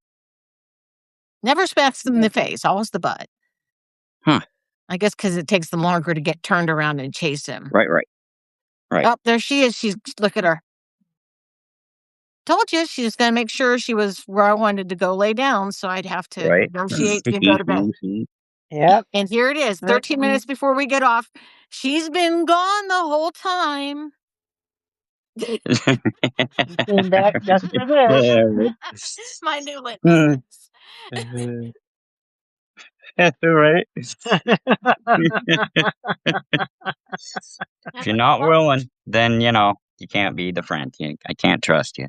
Never smacks them in the face, always the butt. Huh. I guess because it takes them longer to get turned around and chase him. Right. Oh, there she is. Look at her. Told you she's going to make sure she was where I wanted to go lay down, so I'd have to Right. negotiate to go to bed. Yep. And here it is, 13 minutes before we get off. She's been gone the whole time. Came back just for this. My new litmus. Right. If you're not willing, then you can't be the friend. I can't trust you.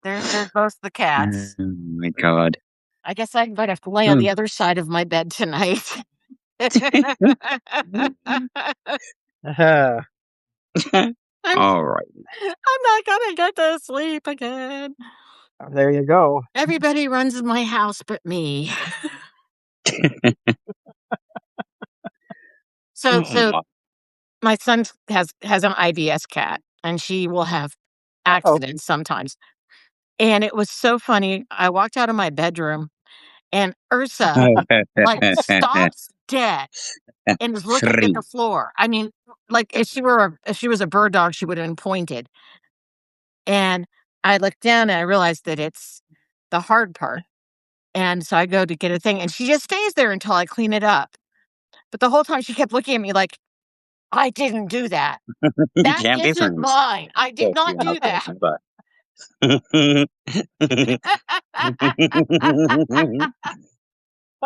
There's both the cats. Oh my God. I guess I might have to lay on the other side of my bed tonight. All right. I'm not gonna get to sleep again. There you go. Everybody runs in my house but me. So my son has an IBS cat, and she will have accidents sometimes. And it was so funny. I walked out of my bedroom, and Ursa stops dead and is looking at the floor. I mean, like if she was a bird dog, she would have been pointed. And I looked down and I realized that it's the hard part. And so I go to get a thing, and she just stays there until I clean it up. But the whole time she kept looking at me like, I didn't do that. That isn't mine. I did not do that.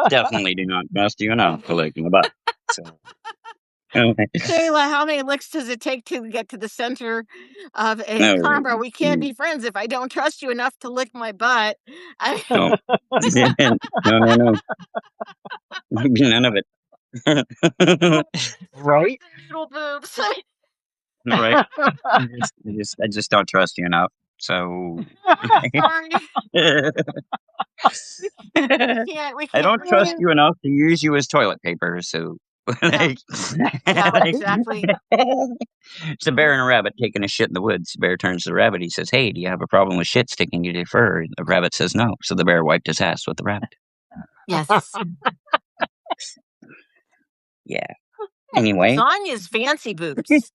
Definitely do not trust you enough to lick my butt. So. Shayla, how many licks does it take to get to the center of a Karma? We can't be friends if I don't trust you enough to lick my butt. No. No. None of it. Right? Little boobs. Right. I just don't trust you enough. So Sorry. I don't trust you enough to use you as toilet paper. So exactly. It's a bear and a rabbit taking a shit in the woods. The bear turns to the rabbit. He says, "Hey, do you have a problem with shit sticking to your fur?" The rabbit says, "No." So the bear wiped his ass with the rabbit. Yes. Yeah. Anyway. Sonya's fancy boobs.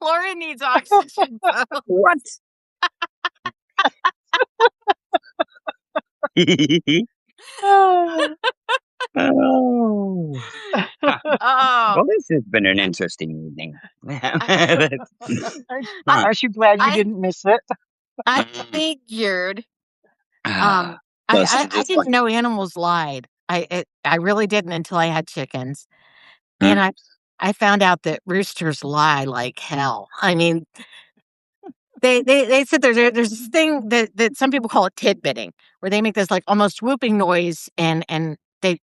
Laura needs oxygen. What? Oh. Well, this has been an interesting evening. Aren't you glad you didn't miss it? I figured. I didn't know animals lied. I really didn't until I had chickens, and I found out that roosters lie like hell. I mean, they said there's this thing that some people call it tidbitting, where they make this like almost whooping noise, and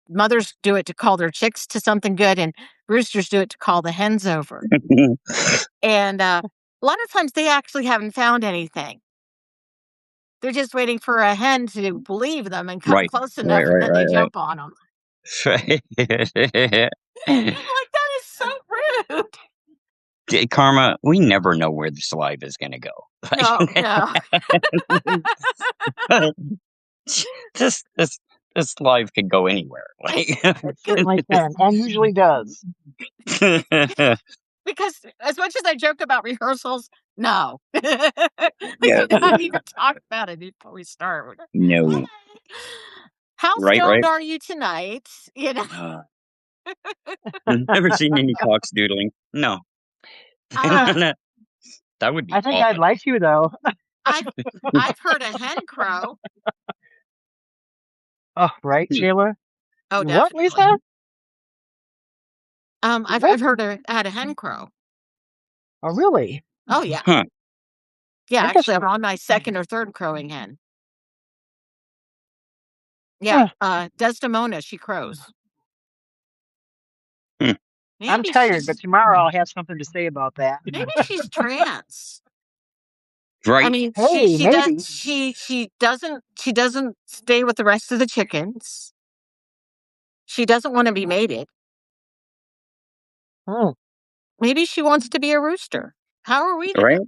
mothers do it to call their chicks to something good, and roosters do it to call the hens over. And a lot of times they actually haven't found anything. They're just waiting for a hen to believe them and come close enough, and then they jump on them. Right. I'm like, that is so rude. Karma, we never know where this live is going to go. No. This live could go anywhere. It certainly can, and usually does. Because as much as I joke about rehearsals, no. We did not even talk about it before we start. No. How stoned are you tonight? Never seen any cocks doodling. No. That would be I think I'd like you, though. I've heard a hen crow. Oh, right, Shayla? Oh, definitely. What, Lisa? I've heard had a hen crow. Oh, really? Oh yeah. Huh. Yeah, I guess actually I'm on my second or third crowing hen. Huh. Yeah, Desdemona, she crows. Hmm. I'm Maybe tired, but she's tomorrow I'll have something to say about that. trans. I Right. mean, Hey, maybe. she doesn't stay with the rest of the chickens. She doesn't want to be mated. Hmm. Maybe she wants to be a rooster. How are we to Right. know?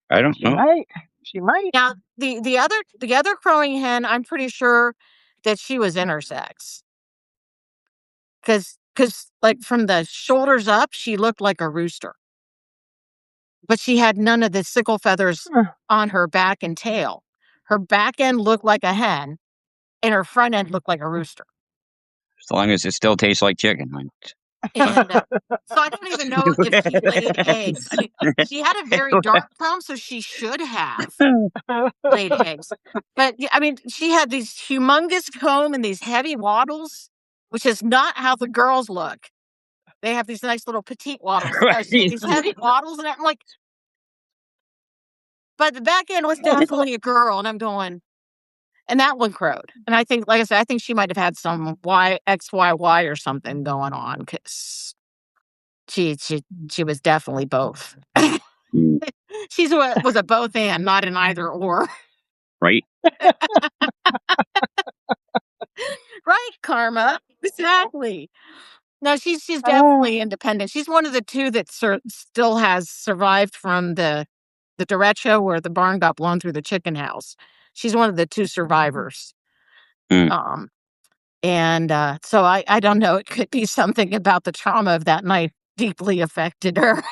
I don't She know. might. She might. Now, the other crowing hen, I'm pretty sure that she was intersex. Because like from the shoulders up, she looked like a rooster. But she had none of the sickle feathers Huh. on her back and tail. Her back end looked like a hen, and her front end looked like a rooster. As long as it still tastes like chicken. And so I don't even know if she laid eggs. She had a very dark comb, so she should have laid eggs. But I mean, she had these humongous comb and these heavy wattles, which is not how the girls look. They have these nice little petite wattles. No, she had these heavy wattles, and I'm like, but the back end was definitely a girl, and I'm going, and that one crowed. And I think, like I said, I think she might have had some XYY or something going on because she was definitely both. Mm, Was a both and, not an either or. right. Right, Karma. Exactly. No, she's Oh, definitely independent. She's one of the two that still has survived from the derecho where the barn got blown through the chicken house. She's one of the two survivors. Mm. Um, and so I don't know. It could be something about the trauma of that night deeply affected her.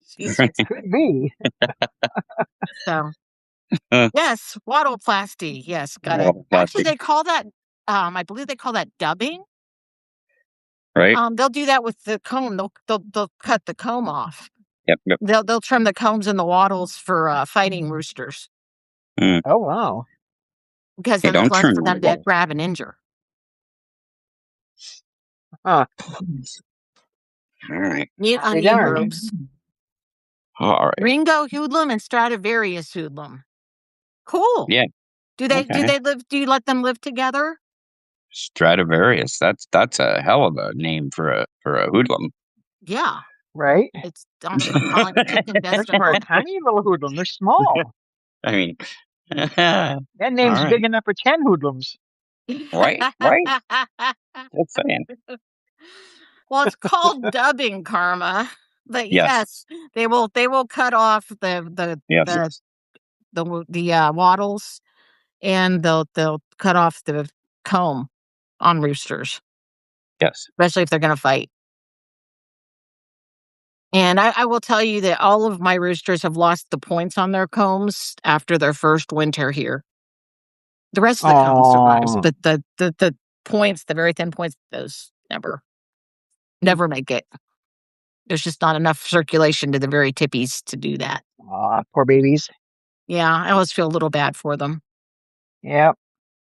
She's could be. so Uh, yes, wattleplasty. Yes, got it. well, Actually, plastic. they call that. I believe they call that dubbing. Right. They'll do that with the comb. They'll cut the comb off. Yep. Yep. They'll trim the combs and the wattles for fighting roosters Mm. Oh, wow. because Hey, then there's don't less turn for on the them to ball. grab and injure. Huh. All right. Mute I'll be unmute darned. groups. All right. Ringo hoodlum and Stradivarius hoodlum. Cool. Yeah. Do Okay. they live? Do you let them live together? Stradivarius. That's a hell of a name for a hoodlum. Yeah, Right? it's almost like calling a chicken best Especially of for a both. tiny little hoodlum. They're small. I mean, all That name's right. big enough for 10 hoodlums. Right. Right. That's saying. Well, it's called dubbing, Karma. But Yes. yes, they will cut off Yes. the wattles, and they'll cut off the comb on roosters, Yes. especially if they're going to fight. And I will tell you that all of my roosters have lost the points on their combs after their first winter here. The rest of the comb survives, Oh, but the points, the very thin points, those never make it. There's just not enough circulation to the very tippies to do that. poor babies. Yeah, I always feel a little bad for them. Yep.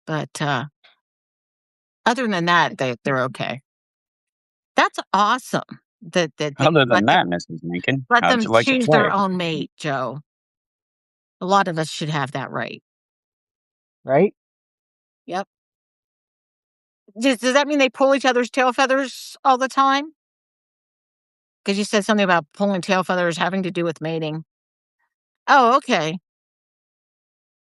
But other than that, they're okay. That's awesome that they Other than that, Mrs. Lincoln, let how'd them you like to choose play? their own mate, Joe. A lot of us should have that right. Right? Yep. Does that mean they pull each other's tail feathers all the time? Because you said something about pulling tail feathers having to do with mating. Oh, okay.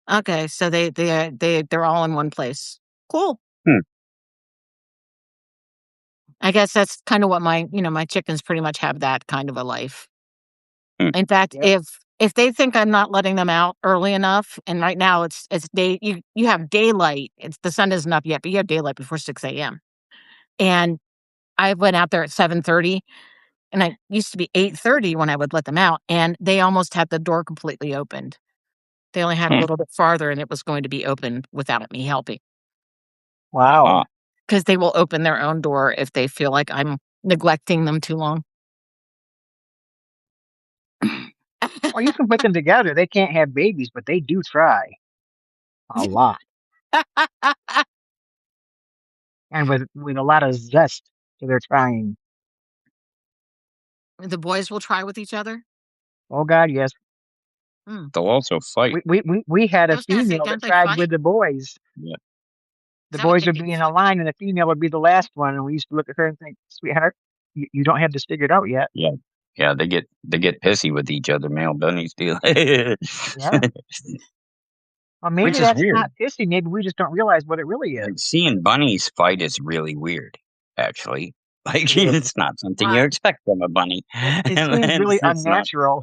Okay, so they're all in one place. Cool. Hmm. I guess that's kind of what my chickens pretty much have that kind of a life. Hmm. In fact, Yep. if they think I'm not letting them out early enough, and right now it's day, you have daylight. It's the sun isn't up yet, but you have daylight before 6 a.m. And I went out there at 7:30, and I used to be 8:30 when I would let them out, and they almost had the door completely opened. They only had a Hmm. little bit farther, and it was going to be open without me helping. Wow. Because they will open their own door if they feel like I'm neglecting them too long. Well, you can put them together. They can't have babies, but they do try a lot and with a lot of zest to their trying. The boys will try with each other? Oh God, yes. They'll also fight. We had I a was gonna say, female that don't they tried fight? with the boys. Yeah. The Is that what boys they would do? be in a line, and the female would be the last one. And we used to look at her and think, "Sweetheart, you don't have this figured out yet." Yeah. Yeah, they get pissy with each other, male bunnies do. Yeah. Well, maybe Which is that's weird. not pissy. Maybe we just don't realize what it really is. Like seeing bunnies fight is really weird, actually. Like It is. it's not something you expect from a bunny. It seems really It's not. unnatural.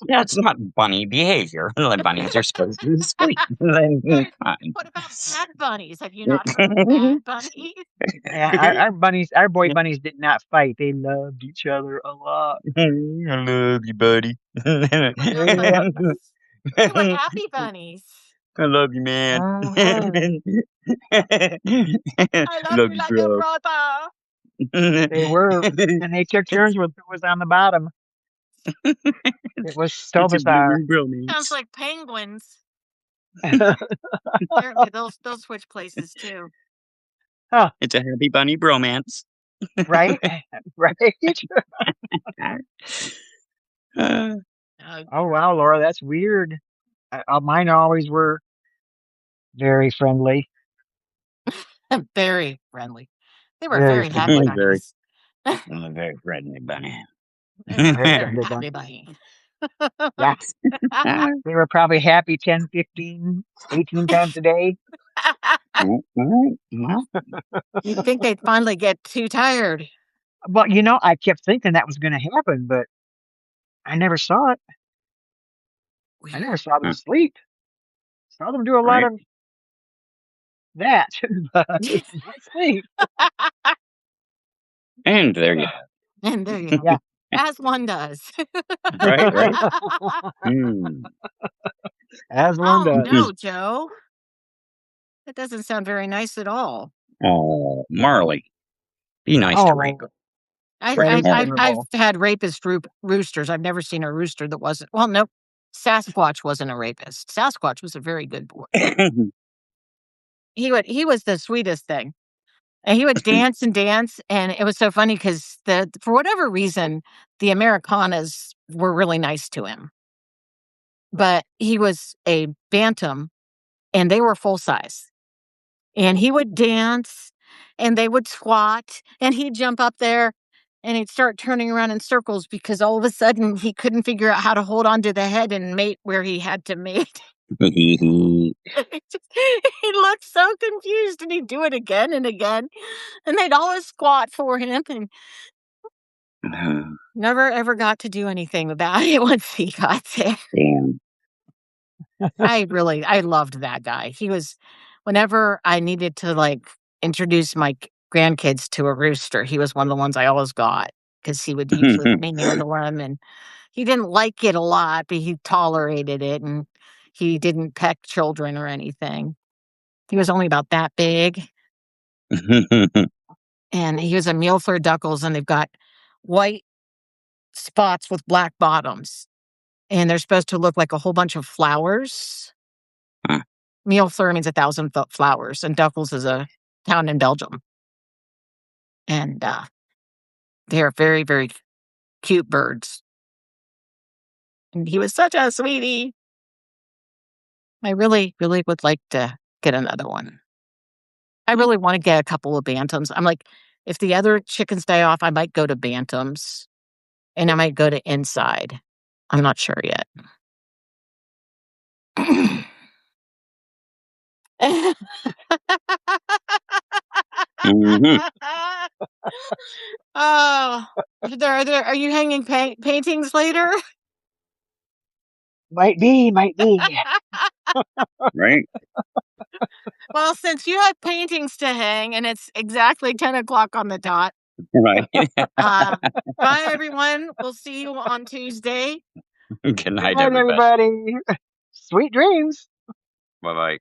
That's not bunny behavior. Like bunnies are supposed to be sweet. Then, fine. What about bad bunnies? Have you not heard of bad bunnies? Yeah, our boy bunnies did not fight. They loved each other a lot. I love you, buddy. They were no Yeah. bunnies. They were happy bunnies. I love you, man. Mhm. I love Love you you, like a bro. brother. They were, and they took turns with who was on the bottom. It was so It's a bizarre. blooming Sounds bromance. like penguins. Apparently, they'll switch places too. Huh, It's a happy bunny bromance. right? Right? Uh, Oh, wow, Laura, that's weird. Mine always were very friendly. Very friendly. They were Very very happy friendly. very, bunnies. I'm a very friendly bunny. They were Very very friendly happy bunny. bunny. Yeah. They were probably happy 10, 15, 18 times a day. You'd think they'd finally get too tired. Well, I kept thinking that was going to happen, but I never saw it. I never Weird. saw them sleep. Saw them do a lot Right? of that, but not sleep. And there you And there you go. Yeah. As one does. Right, right. Hmm. As one Oh does. no, Joe. That doesn't sound very nice at all. Oh, Marley. Be nice to Oh, Rainbow. that I've is I've terrible. had rapist roosters. I've never seen a rooster that wasn't. Well, nope. Sasquatch wasn't a rapist. Sasquatch was a very good boy. He was the sweetest thing. And he would dance and dance, and it was so funny because for whatever reason, the Americanas were really nice to him. But he was a bantam, and they were full size. And he would dance, and they would squat, and he'd jump up there, and he'd start turning around in circles because all of a sudden he couldn't figure out how to hold on to the head and mate where he had to mate. He looked so confused, and he'd do it again and again, and they'd always squat for him, and never ever got to do anything about it once he got there. Damn. I loved that guy. He was, whenever I needed to introduce my grandkids to a rooster, he was one of the ones I always got because he would usually let me near to them, and he didn't like it a lot, but he tolerated it, and he didn't peck children or anything. He was only about that big, and he was a Muelfer Duckles, and they've got white spots with black bottoms, and they're supposed to look like a whole bunch of flowers. Muelfer means 1,000 flowers, and Duckles is a town in Belgium. And they're very, very cute birds. And he was such a sweetie. I really, really would like to get another one. I really want to get a couple of bantams. I'm like, if the other chickens die off, I might go to bantams, and I might go to inside. I'm not sure yet. Mhm. Oh, are you hanging paintings later? Might be. Right? Well, since you have paintings to hang and it's exactly 10 o'clock on the dot, Right. bye, everyone. We'll see you on Tuesday. Good night, Good night, everybody. everybody. Sweet dreams. Bye bye.